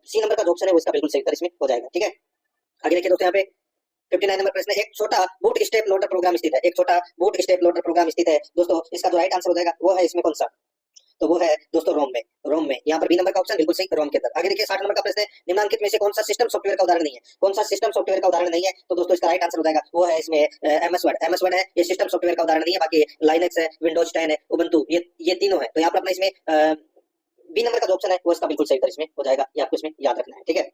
सी नंबर का जो ऑप्शन है वो इसका बिल्कुल सही उत्तर इसमें हो जाएगा, ठीक है। आगे देखिए दोस्तों, यहाँ पे 59 नंबर प्रश्न, एक छोटा बूट स्टेप लोडर प्रोग्राम स्थित है, एक छोटा बूट स्टेप लोडर प्रोग्राम स्थित है दोस्तों, इसका जो राइट आंसर हो जाएगा वो है इसमें कौन सा, तो वो है दोस्तों रोम में, रोम में। यहाँ पर बी नंबर का ऑप्शन बिल्कुल सही, रोम के अंदर। आगे देखिए 60 नंबर का प्रश्न है, निम्नलिखित में से कौन सा सिस्टम सॉफ्टवेयर का उदाहरण नहीं है? कौन सा सिस्टम सॉफ्टवेयर का उदाहरण नहीं है? तो दोस्तों इसका राइट आंसर हो जाएगा वो है इसमें MS वर्ड। MS वर्ड है, ये सिस्टम सॉफ्टवेयर का उदाहरण नहीं है, बाकी लाइनक्स है, विंडोज 10 है, उबंटू, ये तीनों है। तो यहाँ पर अपना इसमें बी नंबर का जो ऑप्शन है वो इसका बिल्कुल सही उत्तर इसमें हो जाएगा, ये आपको इसमें याद रखना है। ठीक है,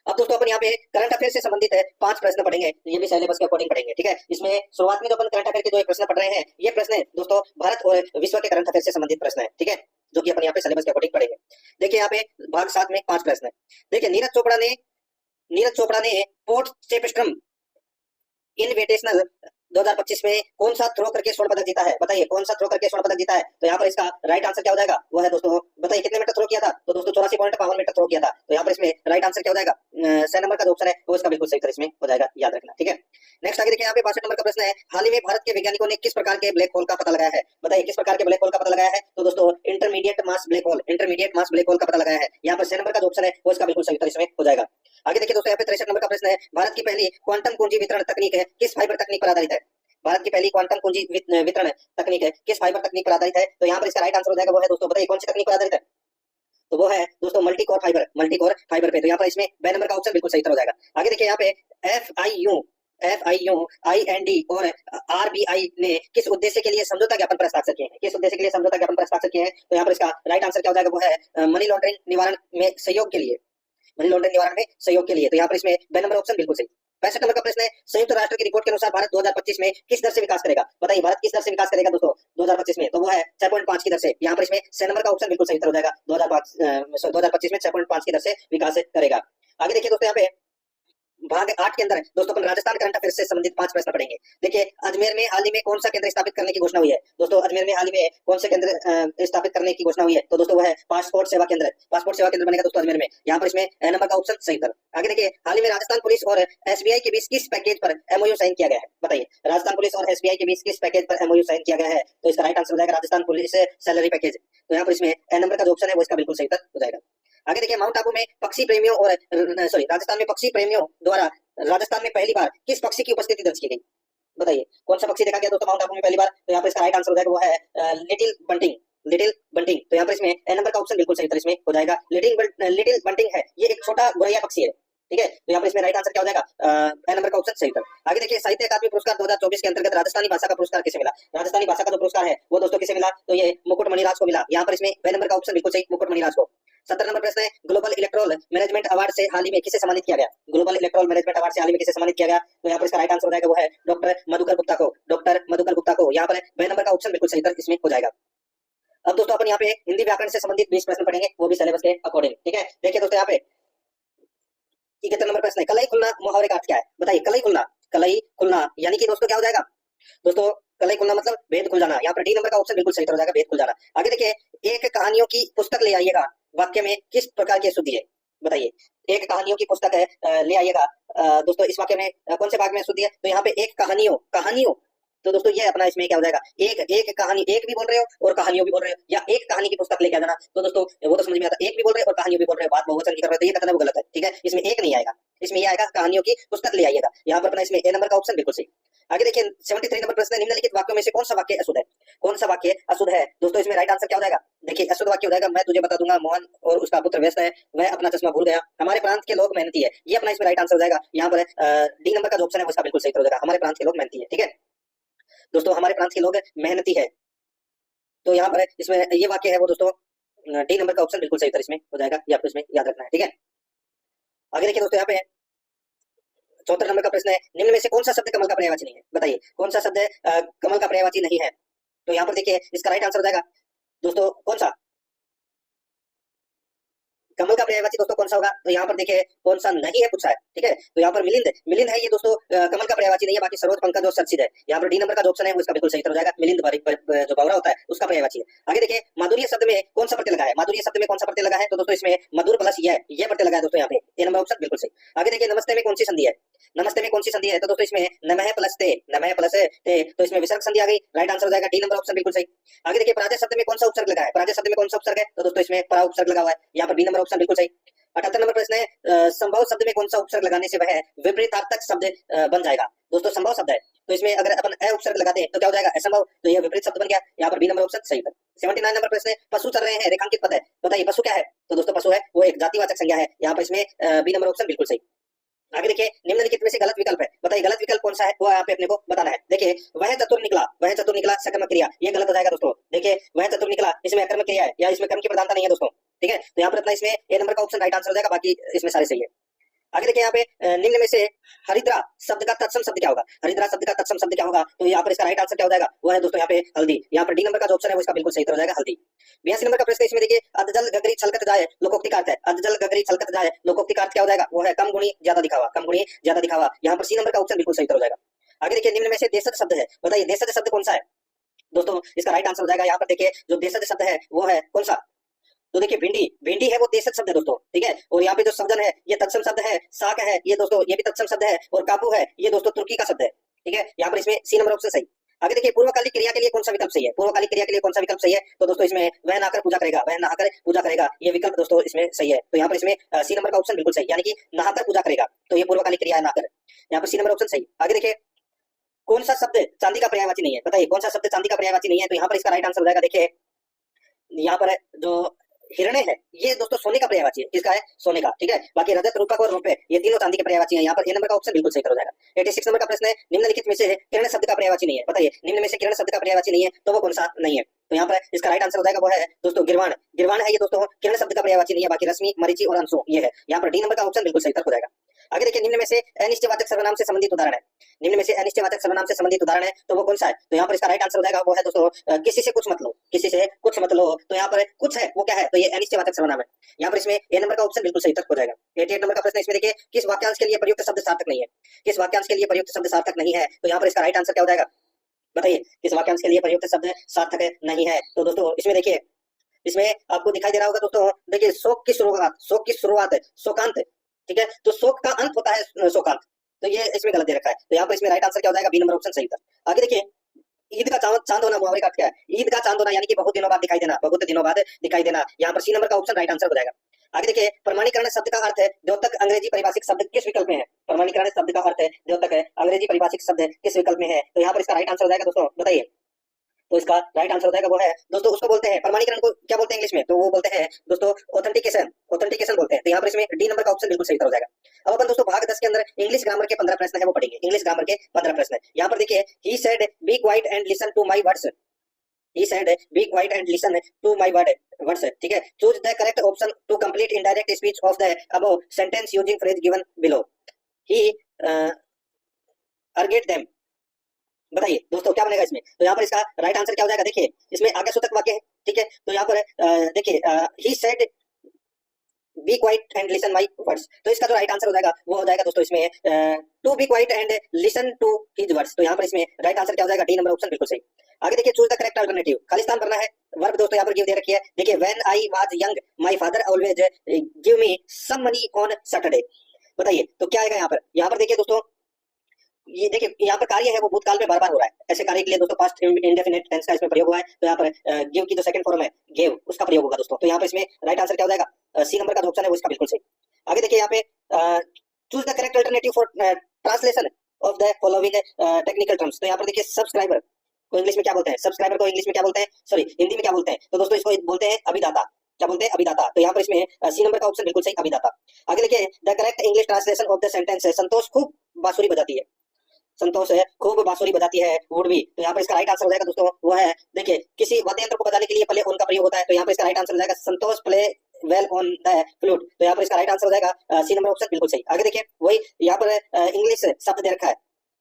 अब दोस्तों अपन यहाँ पे करंट अफेयर से संबंधित है 5 प्रश्न पढ़ेंगे, ये भी सिलेबस के अकॉर्डिंग पढ़ेंगे। ठीक है, इसमें शुरुआत में जो अपन करंट अफेयर के 2 प्रश्न पढ़ रहे हैं, ये प्रश्न दोस्तों भारत और विश्व के करंट अफेयर से संबंधित प्रश्न है। ठीक है, जो कि अपन यहाँ पे सिलेबस के अकॉर्डिंग पढ़ेंगे। देखिए यहाँ पे भाग 7 में 5 प्रश्न है। देखिए नीरज चोपड़ा ने पोर्ट चेपस्ट्रम इनविटेशनल 2025 में कौन सा थ्रो करके स्वर्ण पदक जीता है? बताइए कौन सा थ्रो करके स्वर्ण पदक जीता है? तो यहाँ पर इसका राइट आंसर क्या हो जाएगा? वो है दोस्तों, बताइए कितने मीटर थ्रो किया था? तो दोस्तों 84.52 मीटर थ्रो किया था। तो यहाँ पर इसमें राइट आंसर क्या हो जाएगा? 6 नंबर का जो ऑप्शन है वो इसका बिल्कुल सही उत्तर इसमें हो जाएगा, याद रखना। ठीक है, नेक्स्ट आगे देखिए यहाँ पे 62 नंबर का प्रश्न है, हाल ही में भारत के वैज्ञानिकों ने किस प्रकार के ब्लैक होल का पता लगाया है? बताइए किस प्रकार के ब्लैक होल का पता लगाया है? तो दोस्तों इंटरमीडिएट मास ब्लैक होल का पता लगाया है। यहाँ पर 6 नंबर का जो ऑप्शन है वो इसका बिल्कुल सही उत्तर इसमें हो जाएगा। आगे देखिए दोस्तों यहाँ पे 63 नंबर का प्रश्न है, भारत की पहली क्वांटम कुंजी वितरण तकनीक है किस फाइबर तकनीक पर आधारित है? भारत की पहली क्वांटम कुंजी वितरण तकनीक है किस फाइबर तकनीक पर आधारित है? तो यहाँ पर इसका राइट आंसर हो जाएगा वो है दोस्तों, बताइए कौन सी तकनीक पर आधारित है? तो वो है दोस्तों मल्टी कोर फाइबर पे। तो यहाँ पर इसमें बी नंबर का ऑप्शन बिल्कुल सही उत्तर हो जाएगा। आगे देखिए यहाँ पे FIU IND और RBI ने किस उद्देश्य के लिए समझौता ज्ञापन पर हस्ताक्षर किए हैं? किस उद्देश्य के लिए समझौता ज्ञापन पर हस्ताक्षर किए हैं? तो यहाँ पर इसका राइट आंसर क्या हो जाएगा? वो है मनी लॉन्ड्रिंग निवारण में सहयोग के लिए, मनी लॉन्ड्रिंग निवारण में सहयोग के लिए। तो यहाँ पर इसमें बी नंबर ऑप्शन बिल्कुल सही। 65 नंबर का प्रश्न है, संयुक्त राष्ट्र की रिपोर्ट के अनुसार भारत 2025 में किस दर से विकास करेगा? बताइए भारत किस दर से विकास करेगा दोस्तों 2025 में? तो वो है 6.5 की दर से। यहाँ पर इसमें 6 नंबर का ऑप्शन बिल्कुल सही उत्तर हो जाएगा, 2025 में 6.5 की दर से विकास करेगा। आगे देखिए दोस्तों यहाँ पे भाग 8 के अंदर दोस्तों अपन राजस्थान करंट अफेयर से संबंधित 5 प्रश्न पढ़ेंगे। देखिए अजमेर में हाल ही में कौन सा केंद्र स्थापित करने की घोषणा हुई है? दोस्तों अजमेर में हाल ही में कौन से केंद्र स्थापित करने की घोषणा हुई है? तो दोस्तों वो है पासपोर्ट सेवा केंद्र बनेगा दोस्तों अजमेर में। यहाँ पर इसमें ए नंबर का ऑप्शन सही उत्तर। आगे देखिए हाल ही में राजस्थान पुलिस और SBI के बीच किस पैकेज पर MOU साइन किया गया है? बताइए राजस्थान पुलिस और SBI के बीच किस पैकेज पर MOU साइन किया गया है? तो इसका राइट आंसर हो जाएगा राजस्थान पुलिस सैलरी पैकेज। तो यहाँ पर इसमें ए नंबर का जो ऑप्शन है वो इसका बिल्कुल सही उत्तर हो जाएगा। आगे देखिए माउंट आबू में पक्षी प्रेमियों और राजस्थान में पक्षी प्रेमियों द्वारा राजस्थान में पहली बार किस पक्षी की उपस्थिति दर्ज की गई? बताइए कौन सा पक्षी देखा गया दोस्तों माउंट आबू में पहली बार? तो यहाँ पर इसका राइट आंसर हो जाएगा वो है लिटिल बंटिंग। तो यहाँ पर इसमें ए नंबर का ऑप्शन बिल्कुल सही उत्तर इसमें हो जाएगा। लिटिल बंटिंग है, ये एक छोटा गोरैया पक्षी है। ठीक है, तो यहाँ पर इसमें राइट आंसर क्या हो जाएगा? ए नंबर का ऑप्शन सही उत्तर। आगे देखिए साहित्य अकादमी पुरस्कार 2024 के अंतर्गत राजस्थानी भाषा का पुरस्कार किसे मिला? राजस्थानी भाषा का जो पुरस्कार है वो दोस्तों किसे मिला? तो ये मुकुट मणिराज को मिला। यहाँ पर इसमें बी नंबर का ऑप्शन बिल्कुल सही, मुकुट मणिराज को। 70 नंबर प्रश्न है, ग्लोबल इलेक्ट्रोल मैनेजमेंट अवार्ड से हाल ही में किसे सम्मानित किया गया? ग्लोबल इलेक्ट्रोल मैनेजमेंट अवार्ड से हाल ही में किसे सम्मानित किया गया? तो यहाँ पर इसका राइट आंसर हो जाएगा वो है डॉक्टर मधुकर गुप्ता को। यहाँ पर बी नंबर का ऑप्शन बिल्कुल सही उत्तर इसमें हो जाएगा। अब दोस्तों अपन यहाँ पे हिंदी व्याकरण से संबंधित 20 प्रश्न पढ़ेंगे, वो भी सिलेबस के अकॉर्डिंग। ठीक है, देखिए दोस्तों यहाँ पे 71 नंबर प्रश्न है, कलई खुलना मुहावरे का अर्थ क्या है? बताइए कलई खुलना यानी कि दोस्तों क्या हो जाएगा? दोस्तों कलई खुलना मतलब भेद खुल जाना। यहाँ पर डी नंबर का ऑप्शन बिल्कुल सही हो जाएगा, भेद खुल जाना। आगे देखिए एक कहानियों की पुस्तक ले आइएगा, वाक्य में किस प्रकार की शुद्धि है? बताइए एक कहानियों की पुस्तक है ले आइएगा, दोस्तों इस वाक्य में कौन से भाग में शुद्धि है? तो यहाँ पे एक कहानियों तो दोस्तों ये अपना इसमें क्या हो जाएगा? एक कहानी, एक भी बोल रहे हो और कहानियों भी बोल रहे हो, या एक कहानी की पुस्तक लेके आ जाना। तो दोस्तों वो तो समझ में आता है, एक भी बोल रहे हो और कहानियों भी बोल रहे हो, बात बहुवचन की कर रहे हो, तो ये कथन वो गलत है। ठीक है, इसमें एक नहीं आएगा, इसमें ये आएगा कहानियों की पुस्तक ले आइएगा। यहाँ पर अपना इसमें ए नंबर का ऑप्शन बिल्कुल सही। आगे देखिए 73 नंबर प्रश्न है, निम्नलिखित वाक्यों में से कौन सा वाक्य अशुद्ध है? कौन सा वाक्य अशुद्ध है? दोस्तों इसमें राइट आंसर क्या हो जाएगा? देखिए अशुद्ध वाक्य हो जाएगा, मैं तुझे बता दूंगा मोहन और उसका पुत्र व्यस्त है, वह अपना चश्मा भूल गया, हमारे प्रांत के लोग मेहनती है। ये अपना इसमें राइट आंसर हो जाएगा। यहाँ पर डी नंबर का जो ऑप्शन है उसका बिल्कुल सही हो जाएगा, हमारे प्रांत के लोग मेहनती है। ठीक है दोस्तों, हमारे प्रांत के लोग मेहनती है, तो यहाँ पर इसमें ये वाक्य है वो दोस्तों डी नंबर का ऑप्शन बिल्कुल सही इसमें हो जाएगा, ये आपको इसमें याद रखना है। ठीक है, आगे देखिए दोस्तों यहाँ पे 74 नंबर का प्रश्न है, निम्न में से कौन सा शब्द कमल का पर्यायवाची नहीं है? बताइए कौन सा शब्द कमल का पर्यायवाची नहीं है? तो यहाँ पर देखिए इसका राइट आंसर हो जाएगा दोस्तों कौन सा कमल का पर्यायवाची दोस्तों कौन सा होगा? तो यहाँ पर देखिए कौन सा नहीं है पूछा है। ठीक है, तो यहाँ पर मिलिंद है, ये दोस्तों कमल का पर्यायवाची नहीं है, बाकी सरोज पंकज और सरसिज है। यहाँ पर डी नंबर का जो ऑप्शन है वो इसका बिल्कुल सही हो जाएगा, मिलिंद जो बावरा होता है उसका पर्यायवाची है। आगे देखिए माधुर्य शब्द में कौन सा प्रत्यय लगा है? माधुर्य शब्द में कौन सा प्रत्यय लगा है? तो दोस्तों इसमें मधुर प्लस ये प्रत्यय लगा है दोस्तों, यहाँ पे ए नंबर ऑप्शन बिल्कुल सही। आगे देखिए नमस्ते में कौन सी संधि है? नमस्ते में कौन सी संधि है? तो दोस्तों इसमें नमः प्लस ते तो इसमें विसर्ग संधि आ गई, राइट आंसर हो जाएगा डी नंबर ऑप्शन बिल्कुल सही। आगे देखिए पराजय शब्द में कौन सा उपसर्ग लगा है? पराजय शब्द में कौन सा उपसर्ग है? तो दोस्तों इसमें परा उपसर्ग लगा हुआ है, यहाँ पर बी नंबर ऑप्शन बिल्कुल सही। 78 नंबर प्रश्न है, संभव शब्द में कौन सा उपसर्ग लगाने से वह विपरीतार्थक शब्द बन जाएगा? दोस्तों संभव शब्द है, तो इसमें अगर अपन अ उपसर्ग लगाते हैं तो क्या हो जाएगा? असंभव, तो यह विपरीत शब्द बन गया, यहाँ पर बी नंबर ऑप्शन सही है। 79 नंबर प्रश्न है, पशु चल रहे हैं, रेखांकित पद है, बताइए पशु क्या है? तो दोस्तों पशु है वो एक जातिवाचक संज्ञा है, यहाँ पर इसमें बी नंबर ऑप्शन बिल्कुल सही। आगे देखिए निम्नलिखित में से गलत विकल्प है, बताइए गलत विकल्प कौन सा है, वो यहाँ पे अपने को बताना है। देखिए वह चतुर निकला, वह चतुर निकला सकर्मक क्रिया, ये गलत हो जाएगा दोस्तों। देखिए वह चतुर निकला, इसमें अकर्मक क्रिया है या इसमें कर्म की प्रधानता नहीं है दोस्तों, ठीक है। तो यहाँ पर अपना इसमें ए नंबर का ऑप्शन राइट आंसर हो जाएगा, बाकी इसमें सारे सही है। आगे देखिए यहाँ पे निम्न में से हरिद्रा शब्द का तत्सम शब्द क्या होगा, हरिद्रा शब्द का तत्सम शब्द क्या होगा, तो यहाँ पर इसका राइट आंसर क्या हो जाएगा, वो है दोस्तों यहाँ पे हल्दी। यहाँ पर डी नंबर का जो ऑप्शन है वो इसका बिल्कुल सही हो जाएगा, हल्दी। 82 नंबर का प्रश्न इसमें देखिए अधजल गगरी छलकत जाए लोकोक्ति का अर्थ है, अधजल गगरी छलकत जाए लोकोक्ति का अर्थ क्या हो जाएगा, वो है कम गुणी ज्यादा दिखावा, कम गुणी ज्यादा दिखावा। यहाँ पर सी नंबर का ऑप्शन बिल्कुल सही हो जाएगा। आगे देखिए निम्न में से देशज शब्द है, बताइए देशज शब्द कौन सा है दोस्तों, इसका राइट आंसर हो जाएगा। यहाँ पर देखिए जो देशज शब्द है वो है कौन सा, तो देखिए भिंडी, भिंडी है वो देशज शब्द है दोस्तों, ठीक है। और यहाँ पे जो सब्जन है ये तत्सम शब्द है, साग है ये दोस्तों ये भी तत्सम शब्द है, और काबू है ये दोस्तों तुर्की का शब्द है, ठीक है। यहाँ पर इसमें सी नंबर ऑप्शन सही। आगे देखिए पूर्वकालिक क्रिया के लिए कौन सा विकल्प सही है, पूर्वकालिक क्रिया के लिए कौन सा विकल्प सही है, तो दोस्तों इसमें वह नहाकर पूजा करेगा, वह नहाकर पूजा करेगा, ये विकल्प दोस्तों इसमें सही है। तो यहाँ पर इसमें सी नंबर का ऑप्शन बिल्कुल सही, यानी कि नहाकर पूजा करेगा, तो ये पूर्वकालिक क्रिया है नहाकर, यहाँ पर सी नंबर ऑप्शन सही। आगे देखिए कौन सा शब्द चांदी का पर्यायवाची नहीं है, बताइए कौन सा शब्द चांदी का पर्यायवाची नहीं है, तो यहाँ पर इसका राइट आंसर हो जाएगा। देखिए यहाँ पर जो हिरण्य है ये दोस्तों सोने का पर्यायवाची है, किसका है, सोने का, ठीक है। बाकी रजत, रूपक और रुपए ये तीनों चांदी के पर्यायवाची हैं। यहाँ पर ए नंबर का ऑप्शन बिल्कुल सही हो जाएगा। 86 नंबर का प्रश्न है निम्नलिखित में से किरण शब्द का पर्यायवाची नहीं है, बताइए निम्न में से किरण शब्द का पर्यायवाची नहीं है तो वो कौन सा नहीं है, तो यहाँ पर इसका राइट आंसर हो जाएगा वो है दोस्तों गिरवाण, गिरवाण है ये दोस्तों किरण शब्द का पर्यायवाची नहीं है, बाकी रश्मि, मरीचि और अंशु ये है। यहाँ पर डी नंबर का ऑप्शन बिल्कुल सही हो जाएगा। आगे देखिए निम्न में से अनिश्चयवाचक सर्वनाम से संबंधित उदाहरण है, निम्न में से अनिश्चयवाचक सर्वनाम से संबंधित उदाहरण है तो वो कौन सा है, तो यहाँ पर इसका राइट आंसर हो जाएगा वो है दोस्तों किसी से कुछ मत लो, किसी से कुछ मत लो। तो यहाँ पर कुछ है वो क्या है, तो ये अनिश्चयवाचक सर्वनाम है। यहाँ पर इसमें ए नंबर का ऑप्शन बिल्कुल सही हो जाएगा। 88 नंबर का प्रश्न इसमें देखिए किस वाक्यांश के लिए प्रयुक्त शब्द सार्थक नहीं है, किस वाक्यांश के लिए प्रयुक्त शब्द सार्थक नहीं है, तो यहाँ पर इसका राइट आंसर क्या हो जाएगा, बताइए किस वाक्यांश के लिए प्रयुक्त शब्द सार्थक नहीं है। तो दोस्तों इसमें देखिए इसमें आपको दिखाई दे रहा होगा दोस्तों, देखिए शोक की शुरुआत, शोक की शुरुआत है शोकांत, ठीक है, तो शोक का अंत होता है शोकांत, तो ये इसमें गलत दे रखा है। तो यहाँ पर इसमें राइट आंसर क्या हो जाएगा, बी नंबर ऑप्शन सही था। आगे देखिए ईद का चांद होना मुहावरे का क्या है, ईद का चांद होना यानी कि बहुत दिनों बाद दिखाई देना, बहुत दिनों बाद दिखाई देना। यहाँ पर सी नंबर का ऑप्शन राइट आंसर हो जाएगा। आगे देखिए प्रमाणीकरण शब्द का अर्थ है द्योतक, अंग्रेजी परिभाषिक शब्द किस विकल्प में है, प्रमाणीकरण शब्द का अर्थ है द्योतक है, अंग्रेजी परिभाषिक शब्द किस विकल्प में है, तो यहाँ पर इसका राइट आंसर हो जाएगा दोस्तों, बताइए। तो इसका राइट आंसर हो जाएगा वो है दोस्तों, उसको बोलते हैं प्रमाणीकरण को क्या बोलते हैं इंग्लिश में, तो वो बोलते हैं दोस्तों ऑथेंटिकेशन, ऑथेंटिकेशन बोलते हैं। तो यहाँ पर इसमें डी नंबर का ऑप्शन बिल्कुल सही हो जाएगा। अब अपन दोस्तों भाग 10 के अंदर इंग्लिश ग्रामर के 15 प्रश्न है वो पढ़ेंगे, इंग्लिश ग्रामर के 15 प्रश्न। यहाँ पर देखिए he said be quiet and listen to my words, he said be quiet and listen to my words, ठीक है। choose the correct option to complete indirect speech of the above sentence using phrase given below, he urged them, बताइए दोस्तों क्या बनेगा इसमें, तो यहाँ पर इसका राइट आंसर क्या हो जाएगा। देखिए इसमें आगे सूचक वाक्य है, ठीक है, तो यहाँ पर देखिए he said be quiet and listen my words, तो इसका जो राइट आंसर हो जाएगा वो हो जाएगा दोस्तों इसमें to be quiet and listen to his words, तो यहाँ पर इसमें राइट आंसर क्या हो जाएगा, डी नंबर ऑप्शन बिल्कुल सही। आगे देखिए चूज द करेक्ट अल्टरनेटिव, खाली स्थान भरना है, वर्ब दोस्तों यहाँ पर गिव दे रखी है। देखिए when I was young my father always give me some money on Saturday, बताइए तो क्या आएगा यहाँ पर। यहाँ पर देखिए दोस्तों ये देखिए यहाँ पर कार्य है वो भूतकाल में बार-बार हो रहा है, ऐसे कार्य के लिए दोस्तों पास्ट इंडेफिनिट टेंस का इसमें प्रयोग हुआ है। तो यहाँ पर गिव की जो सेकंड फॉर्म है गिव उसका प्रयोग होगा दोस्तों, तो यहाँ पर इसमें राइट आंसर क्या हो जाएगा, सी नंबर का जो ऑप्शन है वो इसका बिल्कुल सही। आगे देखिए यहाँ पे choose the correct alternative for translation of the following technical terms, तो यहाँ पर देखिए सब्सक्राइबर को इंग्लिश में क्या बोलते हैं, सब्सक्राइबर को इंग्लिश में क्या बोलते हैं, सॉरी हिंदी में क्या बोलते हैं, तो दोस्तों इसको बोलते हैं अभिदाता, क्या बोलते हैं अभिदाता, तो यहाँ पर इसमें सी नंबर का ऑप्शन बिल्कुल सही अभिदाता। आगे देखिए the correct English translation of the sentence है संतोष खूब बांसुरी बजाती है, संतोष है खूब बांसुरी बजाती है वुड बी, तो यहाँ पर इसका राइट आंसर हो जाएगा दोस्तों वो है देखिए किसी वाद्य यंत्र को बजाने के लिए प्ले ऑन का प्रयोग होता है, तो यहाँ पर इसका राइट आंसर हो जाएगा Santosh play well on the flute, तो यहाँ पर इसका राइट आंसर हो जाएगा सी नंबर ऑप्शन बिल्कुल सही। आगे देखिए वही यहाँ पर इंग्लिश शब्द दे रखा है,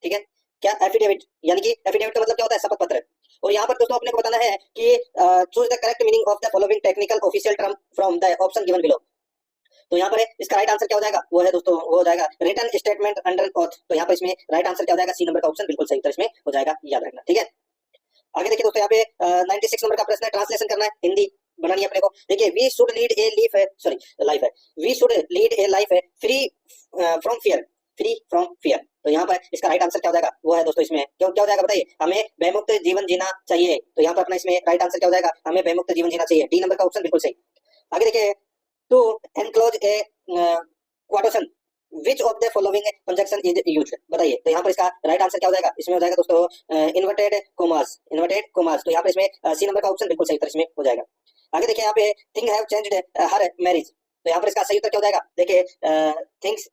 ठीक है, क्या एफिडेविट, यानी कि एफिडेविट का मतलब क्या होता है शपथ पत्र, और यहाँ पर दोस्तों अपने को बताना है कि choose the correct meaning of the following technical official term from the option given below, तो यहाँ पर इसका राइट आंसर क्या हो जाएगा वो है दोस्तों वो हो जाएगा रिटन स्टेटमेंट अंडर ऑथ, तो यहाँ पर इसमें राइट आंसर क्या हो जाएगा, सी नंबर का ऑप्शन बिल्कुल सही उत्तर इसमें हो जाएगा, याद रखना, ठीक है। आगे देखिए दोस्तों यहाँ पे 96 नंबर का प्रश्न है, ट्रांसलेशन करना है, हिंदी बनानी है अपने को। देखिए we should lead a leaf है, सॉरी लाइफ है, we should lead a life है free from fear, free from fear, तो यहाँ पर इसका राइट आंसर क्या हो जाएगा वो है दोस्तों इसमें क्या हो जाएगा बताइए, हमें भयमुक्त जीवन जीना चाहिए, तो यहाँ पर अपना इसमें राइट आंसर क्या हो जाएगा, हमें भयमुक्त जीवन जीना चाहिए, डी नंबर का ऑप्शन बिल्कुल सही। आगे देखिए to enclose a quotation which of the following conjunction is used, बताइए तो यहाँ पर इसका राइट आंसर क्या हो जाएगा, इसमें हो जाएगा दोस्तों इन्वर्टेड कोमास, इन्वर्टेड कोमास, तो यहाँ पर इसमें सी नंबर का ऑप्शन बिल्कुल सही उत्तर इसमें हो जाएगा। आगे देखिए यहाँ पे thing have changed her marriage, तो यहाँ पर इसका सही उत्तर क्या हो जाएगा, देखिए things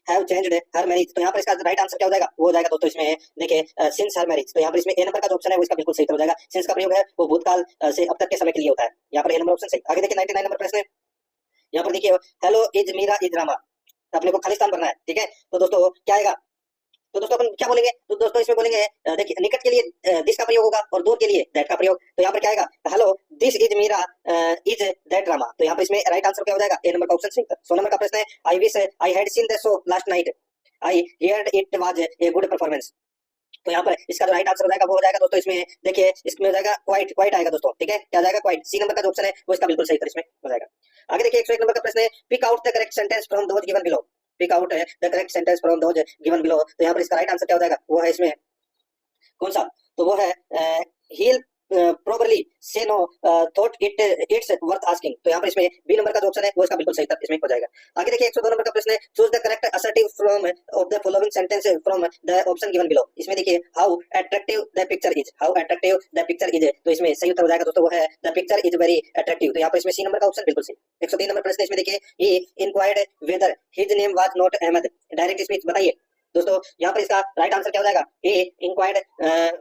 have changed her marriage, तो यहाँ पर इसका राइट आंसर क्या हो जाएगा, वो हो जाएगा दोस्तों इसमें देखिए सिंस हर मैरिज, तो यहाँ पर इसमें ए नंबर का जो ऑप्शन है वो इसका बिल्कुल सही उत्तर हो जाएगा। सिंस का प्रयोग है वो भूतकाल से अब तक के समय के लिए होता है, यहाँ पर ए नंबर ऑप्शन सही। आगे देखिए 99 नंबर प्रश्न है, यहाँ पर देखिए hello is Meera is Rama, अपने को खालिस्तान भरना है, ठीक है। तो दोस्तों क्या आएगा, तो दोस्तों अपन क्या बोलेंगे, तो दोस्तों इसमें बोलेंगे देखिए निकट के लिए दिस का प्रयोग होगा और दूर के लिए दैट का प्रयोग, तो यहाँ पर क्या आएगा, hello this is Meera is that Rama, तो यहाँ पर इसमें राइट आंसर क्या हो जाएगा, ए नंबर का ऑप्शन सही। 100 नंबर का प्रश्न है, I wish I had seen the show last night, I heard it was a good performance, तो यहाँ पर इसका जो राइट आंसर हो जाएगा वो हो जाएगा दोस्तों इसमें देखिए इसमें हो जाएगा क्वाइट, क्वाइट आएगा दोस्तों, ठीक है। क्या आ जाएगा, क्वाइट। सी नंबर का जो ऑप्शन है वो इसका बिल्कुल सही उत्तर इसमें हो जाएगा। आगे देखिए 101 नंबर का प्रश्न है, pick out the correct sentence from those given below, pick out the correct sentence from those given below, तो यहाँ पर इसका राइट आंसर क्या हो जाएगा, वो है इसमें कौन सा, तो वो है he'll probably say no thought it's worth asking, तो यहाँ पर इसमें बी नंबर का जो ऑप्शन है वो इसका बिल्कुल सही उत्तर इसमें हो जाएगा। आगे देखिए 102 नंबर का प्रश्न है, choose the correct assertive from of the following sentence from the option given below, इसमें देखिए how attractive the picture is, how attractive the picture is, तो इसमें सही उत्तर हो जाएगा दोस्तों वो है the picture is very attractive, तो यहाँ पर इसमें सी नंबर का ऑप्शन बिल्कुल सही। 103 नंबर प्रश्न है, इसमें देखिए he inquired whether his name was not Ahmed, direct speech बताइए दोस्तों, यहाँ पर इसका राइट आंसर क्या हो जाएगा, he inquired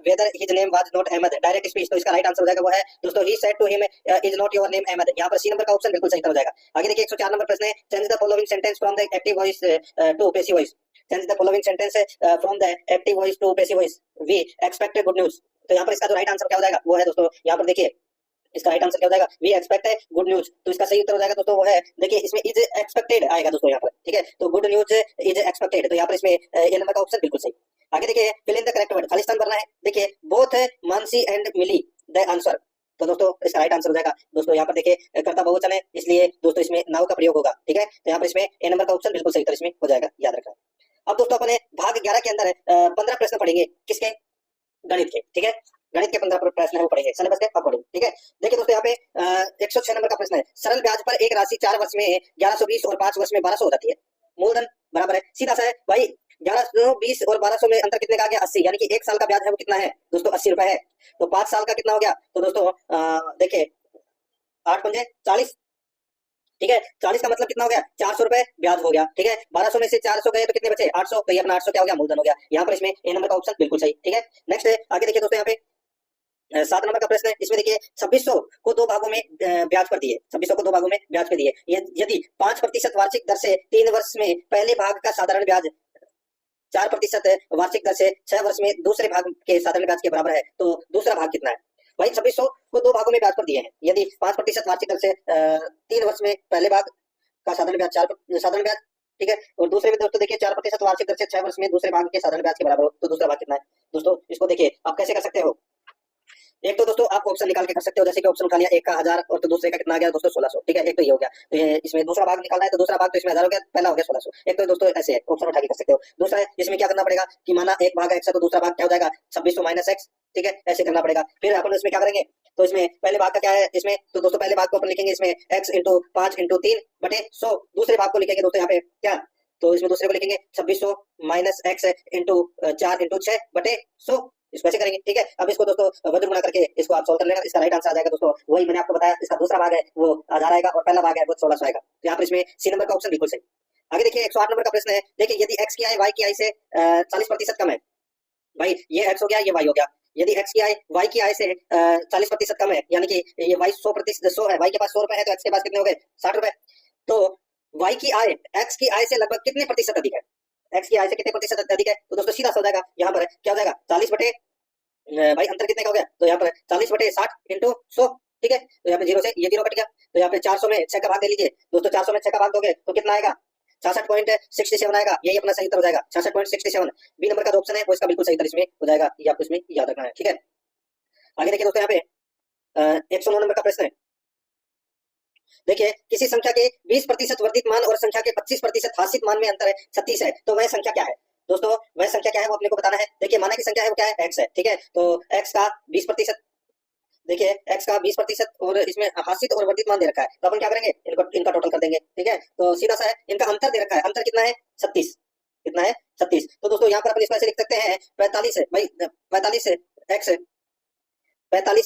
whether his name was not Ahmed, direct speech, तो इसका राइट आंसर हो जाएगा वो है दोस्तों he said to him is not your name Ahmed, यहाँ पर सी नंबर का ऑप्शन बिल्कुल सही हो जाएगा। आगे देखिए 104 नंबर प्रश्न है, change the following sentence from the active voice to passive voice, change the following sentence from the active voice to passive voice, we expect good news, तो यहाँ पर इसका जो राइट आंसर क्या हो जाएगा वो है दोस्तों, यहाँ पर देखिए इसका राइट आंसर क्या हो जाएगा, वी एक्सपेक्ट है गुड न्यूज, तो इसका सही उत्तर हो जाएगा दोस्तों वो है देखिए इसमें इज एक्सपेक्टेड आएगा दोस्तों यहाँ पर, ठीक है, तो गुड न्यूज इज एक्सपेक्टेड, तो यहाँ पर इसमें ए नंबर का ऑप्शन बिल्कुल सही। आगे देखिए fill in the correct word, खालिस्तान भरना है, देखिए both Mansi and Mili the answer, तो दोस्तों इसका राइट आंसर हो जाएगा दोस्तों यहाँ पर देखिए कर्ता बहुवचन है इसलिए दोस्तों इसमें नाउ का प्रयोग होगा, ठीक है, तो यहाँ पर इसमें ए नंबर का ऑप्शन बिल्कुल सही उत्तर इसमें हो जाएगा, याद रखना। अब दोस्तों अपने भाग 11 के अंदर 15 प्रश्न पढ़ेंगे, किसके, गणित के, ठीक है, गणित के 15 प्रश्न है वो पढ़ेंगे सिलेबस के अकॉर्डिंग, ठीक है। देखिए दोस्तों यहाँ पे 106 नंबर का प्रश्न है, सरल ब्याज पर एक राशि 4 वर्ष में 1120 और 5 वर्ष में 1200 हो जाती है, मूलधन बराबर है, सीधा सा है भाई 1120 और 1200 में अंतर कितने का आ गया, 80, यानी कि एक साल का ब्याज है वो कितना है दोस्तों 80 रुपए है, तो 5 साल का कितना हो गया, तो दोस्तों देखिए 8 पंजे 40, ठीक है, 40 का मतलब कितना हो गया 400 रुपए ब्याज हो गया, ठीक है, 1200 में से 400 गए तो कितने बचे 800, तो ये अपना 800 क्या हो गया, मूलधन हो गया, यहाँ पर इसमें ए नंबर का ऑप्शन बिल्कुल सही, ठीक है। नेक्स्ट है आगे देखिए दोस्तों यहाँ पे 7 नंबर का प्रश्न है, इसमें देखिए 2600 को 2 भागों में ब्याज पर दिए, 2600 को 2 भागों में ब्याज पे दिए, यदि 5% वार्षिक दर से 3 वर्ष में पहले भाग का साधारण ब्याज 4% वार्षिक दर से 6 वर्ष में दूसरे भाग के साधारण ब्याज के बराबर है, तो दूसरा भाग कितना है, भाई 2600 को 2 भागों में ब्याज पर दिए हैं, यदि 5% वार्षिक दर से 3 वर्ष में पहले भाग का साधारण ब्याज 4 साधारण ब्याज, ठीक है, और दूसरे में दोस्तों देखिए 4% वार्षिक दर से 6 वर्ष में दूसरे भाग के साधारण ब्याज के बराबर हो, तो दूसरा भाग कितना है दोस्तों, इसको देखिए आप कैसे कर सकते हो, एक तो दोस्तों आप ऑप्शन निकाल के कर सकते हो, जैसे कि ऑप्शन उठा लिया एक का 1000 और तो दूसरे का कितना आ गया दोस्तों 1600, ठीक है, एक तो ये हो गया, तो ये इसमें दूसरा भाग निकालना है, तो दूसरा भाग तो इसमें 1000 हो गया, पहला हो गया 1600, एक तो दोस्तों ऐसे है ऑप्शन उठा के कर सकते हो। दूसरा है इसमें क्या करना पड़ेगा कि माना एक भाग x है तो दूसरा भाग क्या हो जाएगा 2600 माइनस x, ठीक है, ऐसे करना पड़ेगा। फिर अपन इसमें क्या करेंगे, तो इसमें पहले भाग का क्या है इसमें, तो दोस्तों पहले भाग को अपन लिखेंगे इसमें x इंटू 5 इंटू 3 बटे 100, दूसरे भाग को लिखेंगे दोस्तों यहाँ पे क्या, तो इसमें दूसरे को लिखेंगे 2600 माइनस x इंटू 4 इंटू 6 बटे 100, इसको ऐसे करेंगे, ठीक है। अब इसको दोस्तों वज्र गुणा करके इसको आप सॉल्व कर लेना, इसका राइट आंसर आ जाएगा दोस्तों वही मैंने आपको बताया, इसका दूसरा भाग है वो 1000 आएगा और पहला भाग है वो 1600 आएगा, तो यहाँ पर इसमें सी नंबर का ऑप्शन बिल्कुल सही। आगे देखिए 108 नंबर का प्रश्न है, देखिए यदि x की आय y की आय से 40% कम है, भाई ये x हो गया ये y हो गया, यदि x की आय y की आय से 40% कम है, यानी कि ये y 100% है, y के पास 100 रुपए है तो x के पास कितने हो गए 60 रुपए, तो y की आय x की आय से लगभग कितने प्रतिशत अधिक है, x की आय से कितने प्रतिशत अधिक है, तो दोस्तों सीधा सा हो जाएगा, यहाँ पर क्या हो जाएगा 40 बटे भाई अंतर कितने का हो गया, तो यहाँ पर 40 बटे 60 इंटू 100, ठीक है, तो यहाँ पे 0 से ये 0 कट गया, तो यहाँ पे 400 में 6 का भाग दे लीजिए दोस्तों, 400 में 6 का भाग दोगे तो कितना आएगा 66.67 आएगा, यही अपना सही उत्तर हो जाएगा 66.67, बी नंबर का जो ऑप्शन है वो इसका बिल्कुल सही उत्तर इसमें हो जाएगा, ये आपको इसमें याद रखना है, ठीक है। आगे देखिए दोस्तों यहाँ पे 109 नंबर का प्रश्न है, देखिए किसी संख्या के 20% वर्धित मान और संख्या के 25% हासित मान में अंतर है 36 है, तो वह संख्या क्या है दोस्तों, वह संख्या क्या है वो अपने को बताना है। देखिए माना की संख्या है वो क्या है x है, ठीक है, तो x का 20%, देखिए x का 20% और इसमें हासित और वर्धित मान दे रखा है, तो अपन क्या करेंगे इनका टोटल कर देंगे, ठीक है, तो सीधा सा है इनका अंतर दे रखा है, अंतर कितना है 36, कितना है 36, तो दोस्तों यहाँ पर अपन इसको ऐसे लिख सकते हैं 45 है भाई 45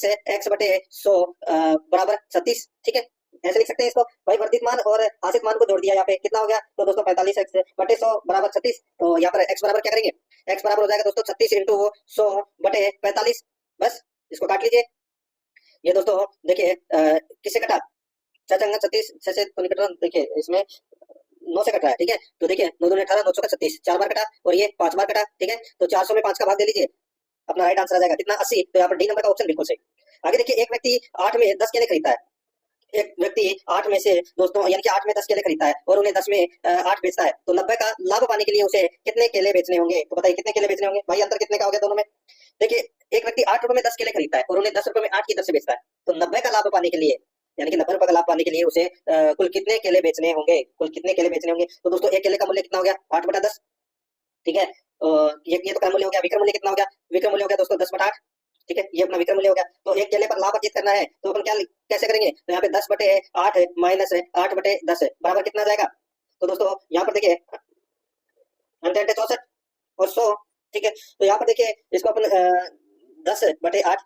है x बटे 100 बराबर 36, ठीक है, ऐसे लिख सकते हैं इसको भाई, वर्धित मान और आश्रित मान को जोड़ दिया यहाँ पे, कितना हो गया तो दोस्तों 45x बटे 100 बराबर 36। तो यहाँ पर x बराबर क्या करेंगे, x बराबर हो जाएगा दोस्तों 36 इंटू 100 बटे 45। बस इसको काट लीजिए। ये दोस्तों देखिए किससे कटा, 6×36, 6 से तो नहीं कट रहा, देखिए इसमें 9 से कट रहा है, ठीक है। तो देखिए 9 दूनी 18, 9 चौका 36, 4 बार कटा और ये 5 बार कटा, ठीक है। तो 400 में 5 का भाग दे लीजिए, अपना राइट आंसर आ जाएगा कितना, 80। तो यहाँ पर डी नंबर का ऑप्शन बिल्कुल सही। आगे देखिए एक व्यक्ति 8 में 10 केले खरीदता है, एक व्यक्ति 8 में से दोस्तों यानी कि 8 में 10 केले खरीदता है और उन्हें 10 में 8 बेचता है, तो 90 का लाभ पाने के लिए उसे कितने केले बेचने होंगे, तो बताइए कितने केले बेचने होंगे भाई, अंतर कितने का हो गया दोनों में। देखिए एक व्यक्ति 8 रुपए में 10 केले खरीदता है और उन्हें 10 रुपए में 8 की दर से बेचता है, तो 90 का लाभ पाने के लिए यानी कि 90 रुपए का लाभ पाने के लिए उसे कुल कितने केले बेचने होंगे, कुल कितने केले बेचने होंगे। तो दोस्तों एक केले का मूल्य कितना हो गया, 8/10, ठीक है। ये तो क्रम मूल्य हो गया, विक्रम मूल्य कितना हो गया, विक्रम मूल्य हो गया दोस्तों 10/8, ठीक है। ये अपना विक्रम मूल्य हो गया। तो एक केले पर लाभ अर्जित करना है तो अपन क्या कैसे करेंगे, तो यहाँ पे 10/8 माइनस 8/10 बराबर कितना आ जाएगा। तो दोस्तों यहाँ पर देखिए 64 और 100, ठीक है। तो यहाँ पर देखिए इसको अपन 10/8,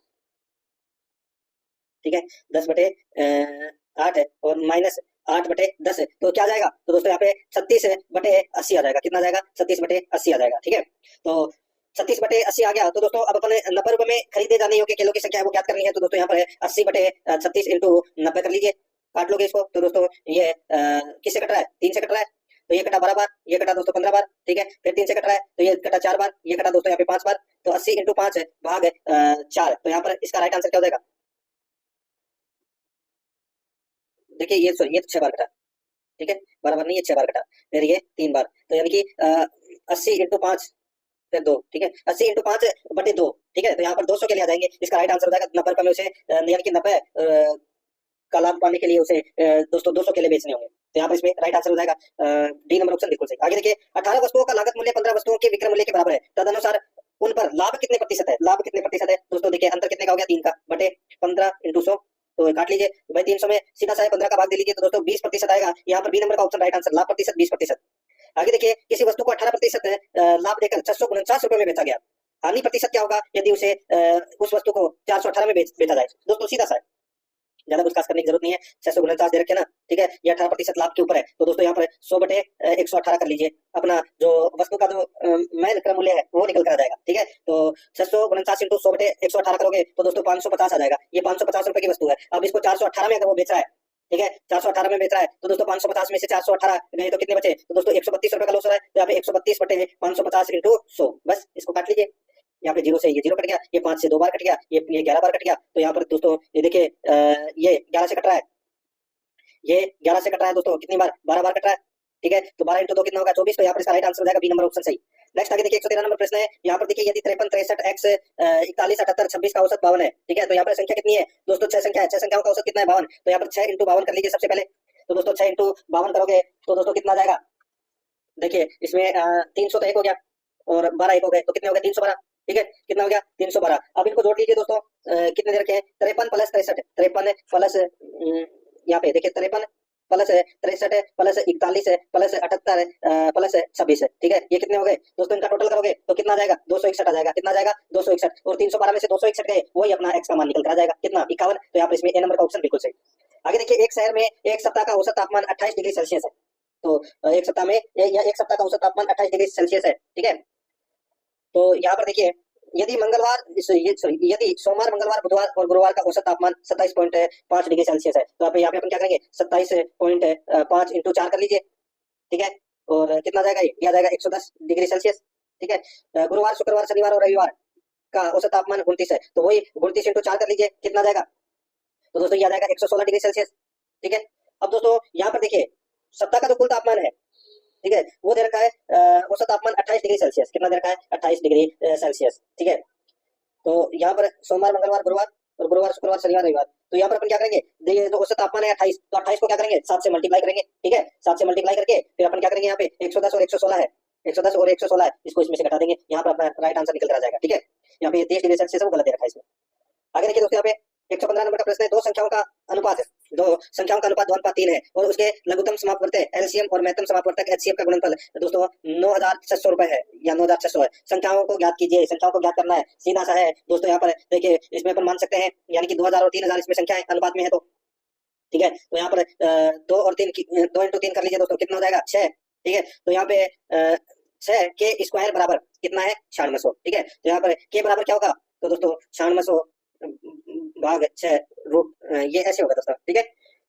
ठीक है, 10/8 और माइनस 8/10, तो क्या आ जाएगा, तो दोस्तों यहाँ पे 36/80 आ जाएगा, कितना आ जाएगा, 36/80 आ जाएगा, ठीक है। तो 36/80 आ गया। तो दोस्तों अब अपने 90 रुपए में खरीदे जाने योग्य केलों की संख्या है वो ज्ञात करनी है। तो दोस्तों यहाँ पर 80/36 इंटू 90 कर लीजिए, काट लोगे इसको। तो दोस्तों ये किससे कट रहा है, 3 से कट रहा है, तो ये कटा 12 बार, ये कटा दोस्तों 15 बार, ठीक है। फिर 3 से कट रहा है तो ये कटा 4 बार, ये कटा दोस्तों यहाँ पे 5 बार, तो 80 इंटू 5 भाग 4। तो यहाँ पर इसका राइट आंसर क्या हो जाएगा, देखिए ये सॉरी ये तो 6 बार कटा, ठीक है, 12 बार नहीं, ये 6 बार कटा, फिर ये 3 बार, तो यानी कि 80 इंटू 5 फिर 2, ठीक है, 80 इंटू 5/2, ठीक है। तो यहाँ पर 200 के लिए आ जाएंगे, इसका राइट आंसर हो जाएगा 90 रुपए में उसे यानी कि 90 का लाभ पाने के लिए उसे दोस्तों 200 केले बेचने होंगे। तो यहाँ पर इसमें राइट आंसर हो जाएगा डी नंबर ऑप्शन बिल्कुल सही। आगे देखिए 18 वस्तुओं का लागत मूल्य 15 वस्तुओं के विक्रय मूल्य के बराबर है, तदनुसार उन पर लाभ कितने प्रतिशत है, लाभ कितने प्रतिशत है। दोस्तों देखिए अंतर कितने का हो गया, 3 का, बटे 15 इंटू 100, तो काट लीजिए भाई, 300 में सीधा सा 15 का भाग दे लीजिए, तो दोस्तों 20% आएगा। यहाँ पर बी नंबर का ऑप्शन राइट आंसर, लाभ प्रतिशत 20%। आगे देखिए किसी वस्तु को 18% लाभ देकर 649 रुपए में बेचा गया, हानि प्रतिशत क्या होगा यदि उसे उस वस्तु को 418 में बेचा जाए। दोस्तों सीधा सा है, ज्यादा कुछ खास करने की जरूरत नहीं है, 649 दे रखे ना, ठीक है, ये 18% लाभ के ऊपर है। तो दोस्तों यहाँ पर 100/118 कर लीजिए, अपना जो वस्तु का जो मैल क्रम मूल्य है वो निकल कर आ जाएगा, ठीक है। तो 649 इंटू 100/118 करोगे तो दोस्तों 550 आ जाएगा, ये 550 रुपए की वस्तु है। अब इसको 418 में अगर वो बेच रहा है, ठीक है, 418 में बेच रहा है, तो दोस्तों 550 में से 418 गए तो कितने बचे, तो दोस्तों 132 रुपए का लॉस हो रहा है। तो यहाँ पे 132/550 इंटू 100, बस इसको काट लीजिए। यहाँ पे 0 से ये 0 कट गया, ये 5 से 2 बार कट गया, ये 11 बार कट गया। तो यहाँ पर दोस्तों ये देखिए ये 11 से कट रहा है, ये 11 से कट रहा है दोस्तों, कितनी बार, 12 बार कट रहा है, ठीक है। तो 12 इंटू 2 कितना होगा, 24। तो यहाँ पर इसका राइट आंसर हो जाएगा बी नंबर ऑप्शन सही। नेक्स्ट आगे देखिए 113 नंबर प्रश्न है। यहाँ पर देखिए यदि 53, 63, x 41, 78, 26 का औसत 52 है, ठीक है। तो यहाँ पर संख्या कितनी है दोस्तों, 6 संख्या है, 6 संख्याओं का औसत कितना है, 52। तो यहाँ पर 6 इंटू 52 कर लीजिए सबसे पहले। तो दोस्तों 6 इंटू 52 करोगे तो दोस्तों कितना आ जाएगा, देखिए इसमें 300 तो एक हो गया और 12 एक हो गए, तो कितने हो गए, 312, ठीक है। कितना हो गया, 312। अब इनको जोड़ लीजिए दोस्तों, कितने दे रखे हैं, 53 प्लस 63, 53 प्लस यहाँ पे देखिए 53 प्लस 63 प्लस 41 प्लस 78 प्लस 26, ठीक है। ये कितने हो गए दोस्तों, इनका टोटल करोगे तो कितना आ जाएगा, 261 आ जाएगा, कितना आ जाएगा, 261, और 312 में से 261 गए, वही अपना एक्स का मान निकल कर आ जाएगा, कितना, 51। तो यहाँ पर इसमें ए नंबर का ऑप्शन बिल्कुल सही। आगे देखिए एक शहर में एक सप्ताह का औसत तापमान 28 डिग्री सेल्सियस है, तो एक सप्ताह में या एक सप्ताह का औसत तापमान 28 डिग्री सेल्सियस है, ठीक है। तो यहाँ पर देखिए यदि यदि सोमवार, मंगलवार, बुधवार और गुरुवार का औसत तापमान 27.5 डिग्री सेल्सियस है, तो यहाँ पे अपन क्या करेंगे, 27.5 इंटू 4 कर लीजिए, ठीक है। और कितना जाएगा, ये आ जाएगा 110 डिग्री सेल्सियस, ठीक है। गुरुवार, शुक्रवार, शनिवार और रविवार का औसत तापमान 29 है, तो वही 29 इंटू 4 कर लीजिए, कितना जाएगा, तो दोस्तों ये आ जाएगा 116 डिग्री सेल्सियस, ठीक है। अब दोस्तों यहाँ पर देखिए सप्ताह का जो कुल तापमान है, ठीक है, वो दे रखा है औसत तापमान 28 डिग्री सेल्सियस, कितना दे रखा है, 28 डिग्री सेल्सियस, ठीक है। तो यहाँ पर सोमवार, मंगलवार, गुरुवार और गुरुवार, शुक्रवार, शनिवार, रविवार, तो यहाँ पर अपन क्या करेंगे, देखिए तो औसत तापमान है 28, तो 28 को क्या करेंगे, 7 से मल्टीप्लाई करेंगे, ठीक है। 7 से मल्टीप्लाई करके फिर अपन क्या करेंगे, यहाँ पे 110 और 116 है, 110 और 116 है, इसको इसमें से घटा देंगे, यहाँ पर अपना राइट आंसर निकल कर आ जाएगा, ठीक है। यहाँ पे 23 डिग्री सेल्सियस वो गलत दे रखा है इसमें। आगे देखिए दोस्तों यहाँ पे 115 नंबर का प्रश्न है, दो संख्याओं का अनुपात 2:3 है और उसके लघुत्तम समापवर्तक एलसीएम और महत्तम समापवर्तक एचसीएफ का गुणनफल दोस्तों 9600 रुपए है या 9600 है। संख्याओं को ज्ञात कीजिए, संख्याओं को ज्ञात करना है, सीधा सा है दोस्तों। यहाँ पर देखिए इसमें अपन मान सकते हैं यानी कि 2000 और 3000 इसमें संख्या है, अनुपात में है, तो ठीक है। तो यहाँ पर 2 इंटू 3 कर लीजिए दोस्तों, कितना हो जाएगा 6। ठीक है। तो यहाँ पे 6 के स्क्वायर बराबर कितना है 9600। ठीक है। तो यहाँ पर के बराबर क्या होगा, तो दोस्तों 9600 भाग 6 रूट, ये ऐसे होगा दोस्तों। ठीक है।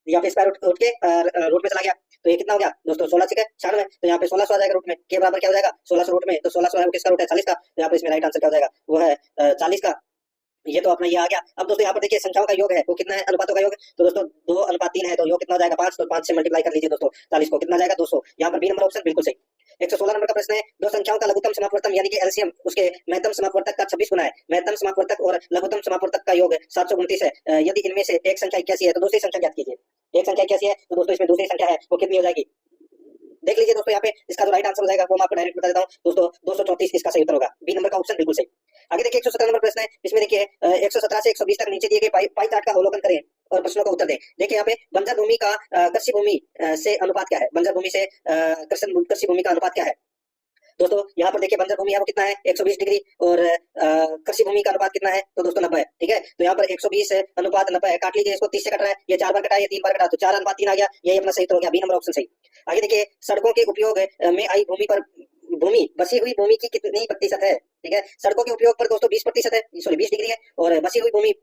यहाँ पे स्क्वायर रूट उठ के रूट में चला गया, तो ये कितना हो गया दोस्तों 16 6 96। तो यहाँ पे 1600 आ जाएगा रूट में, के बराबर क्या हो जाएगा 1600 रूट में, तो 1600 है वो किसका रूट है 40 का। तो यहाँ पे इसमें राइट आंसर क्या हो जाएगा, वो है 40 का। ये तो अपना ये आ गया। अब दोस्तों यहाँ पर देखिए संख्याओं का योग है वो कितना है, अनुपातों का योग। तो दोस्तों 2:3 है, तो योग कितना हो जाएगा 5। तो 5 से मल्टीप्लाई कर लीजिए दोस्तों 40 को, कितना जाएगा 200। यहाँ पर बी नंबर ऑप्शन बिल्कुल सही। 116 नंबर का प्रश्न है, दो संख्याओं का लघुत्तम समापवर्तक यानी कि एलसीएम उसके महत्तम समापवर्तक का 26 गुना है। महत्तम समापवर्तक और लघुत्तम समापवर्तक का योग 729 है। यदि इनमें से एक संख्या 81 है तो दूसरी संख्या ज्ञात कीजिए। एक संख्या 81 है, तो दोस्तों इसमें दूसरी संख्या है वो कितनी हो जाएगी, देख लीजिए दोस्तों। यहाँ पे इसका जो राइट आंसर हो जाएगा वो मैं आपको डायरेक्ट बता देता हूँ दोस्तों, 234 इसका सही उत्तर होगा। बी नंबर का ऑप्शन बिल्कुल सही। आगे देखिए 117 नंबर प्रश्न है, इसमें देखिए 117 से 120 तक नीचे दिए गए पाई चार्ट का अवलोकन करें और प्रश्नों का उत्तर दें। देखिए यहाँ पे बंजर भूमि का कृषि भूमि से अनुपात क्या है, बंजर भूमि से कृषि भूमि का अनुपात क्या है दोस्तों। यहाँ पर देखिए बंजर भूमि है वो कितना है 120 डिग्री, और कृषि भूमि का अनुपात कितना है, तो दोस्तों 90 है। ठीक है। तो यहाँ पर 120 अनुपात 90 है, काट लीजिए इसको, 30 से कट रहा है, ये 4 बार कटा है, ये 3 बार कटा, तो 4:3 आ गया, यही अपना सही उत्तर हो गया, बी नंबर ऑप्शन सही। आगे देखिए सड़कों के उपयोग में आई भूमि बसी हुई भूमि की कितनी प्रतिशत है। ठीक है। सड़कों के उपयोग पर दोस्तों 20% है, सॉरी 20 डिग्री है, और बसी हुई भूमि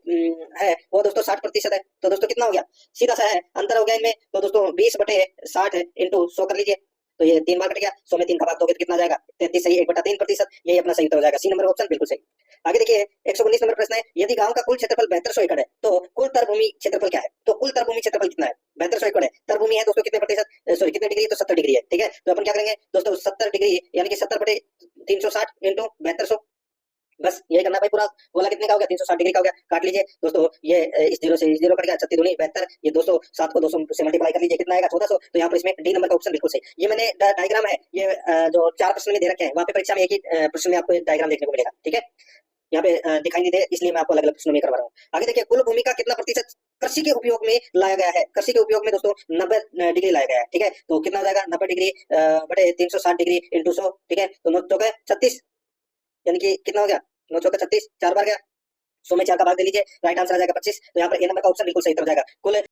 है वो दोस्तों 60% है। तो दोस्तों कितना हो गया, सीधा सा है, अंतर हो गया इनमें। तो दोस्तों 20/60 इंटू 100 कर लीजिए, तो ये 3 बार कट गया, 100 में 3 का भाग दोगे तो कितना जाएगा 33 सही, 1/3%, यही अपना सही उत्तर हो जाएगा, सी नंबर ऑप्शन बिल्कुल सही। आगे देखिए 119 नंबर प्रश्न है, यदि गांव का कुल क्षेत्रफल 7200 एकड़ है तो कुल तरभूमि क्षेत्रफल क्या है। तो कुल तरभूमि क्षेत्रफल कितना है, 7200 एकड़ है, तरभूमि है दोस्तों कितने प्रतिशत, सॉरी कितने डिग्री, तो 70 डिग्री है। ठीक है। तो अपन क्या करेंगे दोस्तों 70 डिग्री यानी कि 70/360 इंटू 7200, बस यही करना भाई पूरा। बोला कितने का हो गया 360 डिग्री का हो गया, काट लीजिए दोस्तों, ये इस 0 से इस 0 कट गया, 36 दूनी 72, ये 207 को 200 से मल्टीप्लाई कर लीजिए, कितना आएगा 1400। तो यहाँ पर इसमें डी नंबर का ऑप्शन बिल्कुल सही। ये मैंने डायग्राम है, ये जो 4 प्रश्न में दे रखे हैं, वहाँ पे परीक्षा में एक ही प्रश्न में आपको डायग्राम देखने को मिलेगा। ठीक है। यहाँ पे दिखाई नहीं दे, इसलिए मैं आपको अलग अलग प्रश्नों में करवा रहा हूँ। आगे देखिए कुल भूमि का कितना प्रतिशत कृषि के उपयोग में लाया गया है। कृषि के उपयोग में दोस्तों 90 डिग्री लाया गया है। ठीक है। तो कितना हो जाएगा 90 डिग्री बटे 360 डिग्री इंटू 100। ठीक है। तो 9 चौके 36, यानी कि कितना हो गया 9 चौके 36, 4 बार गया, 100 में 4 का भाग दे लीजिए, राइट आंसर आ जाएगा 25। तो यहाँ पर ए नंबर का ऑप्शन बिल्कुल सही हो जाएगा। कुल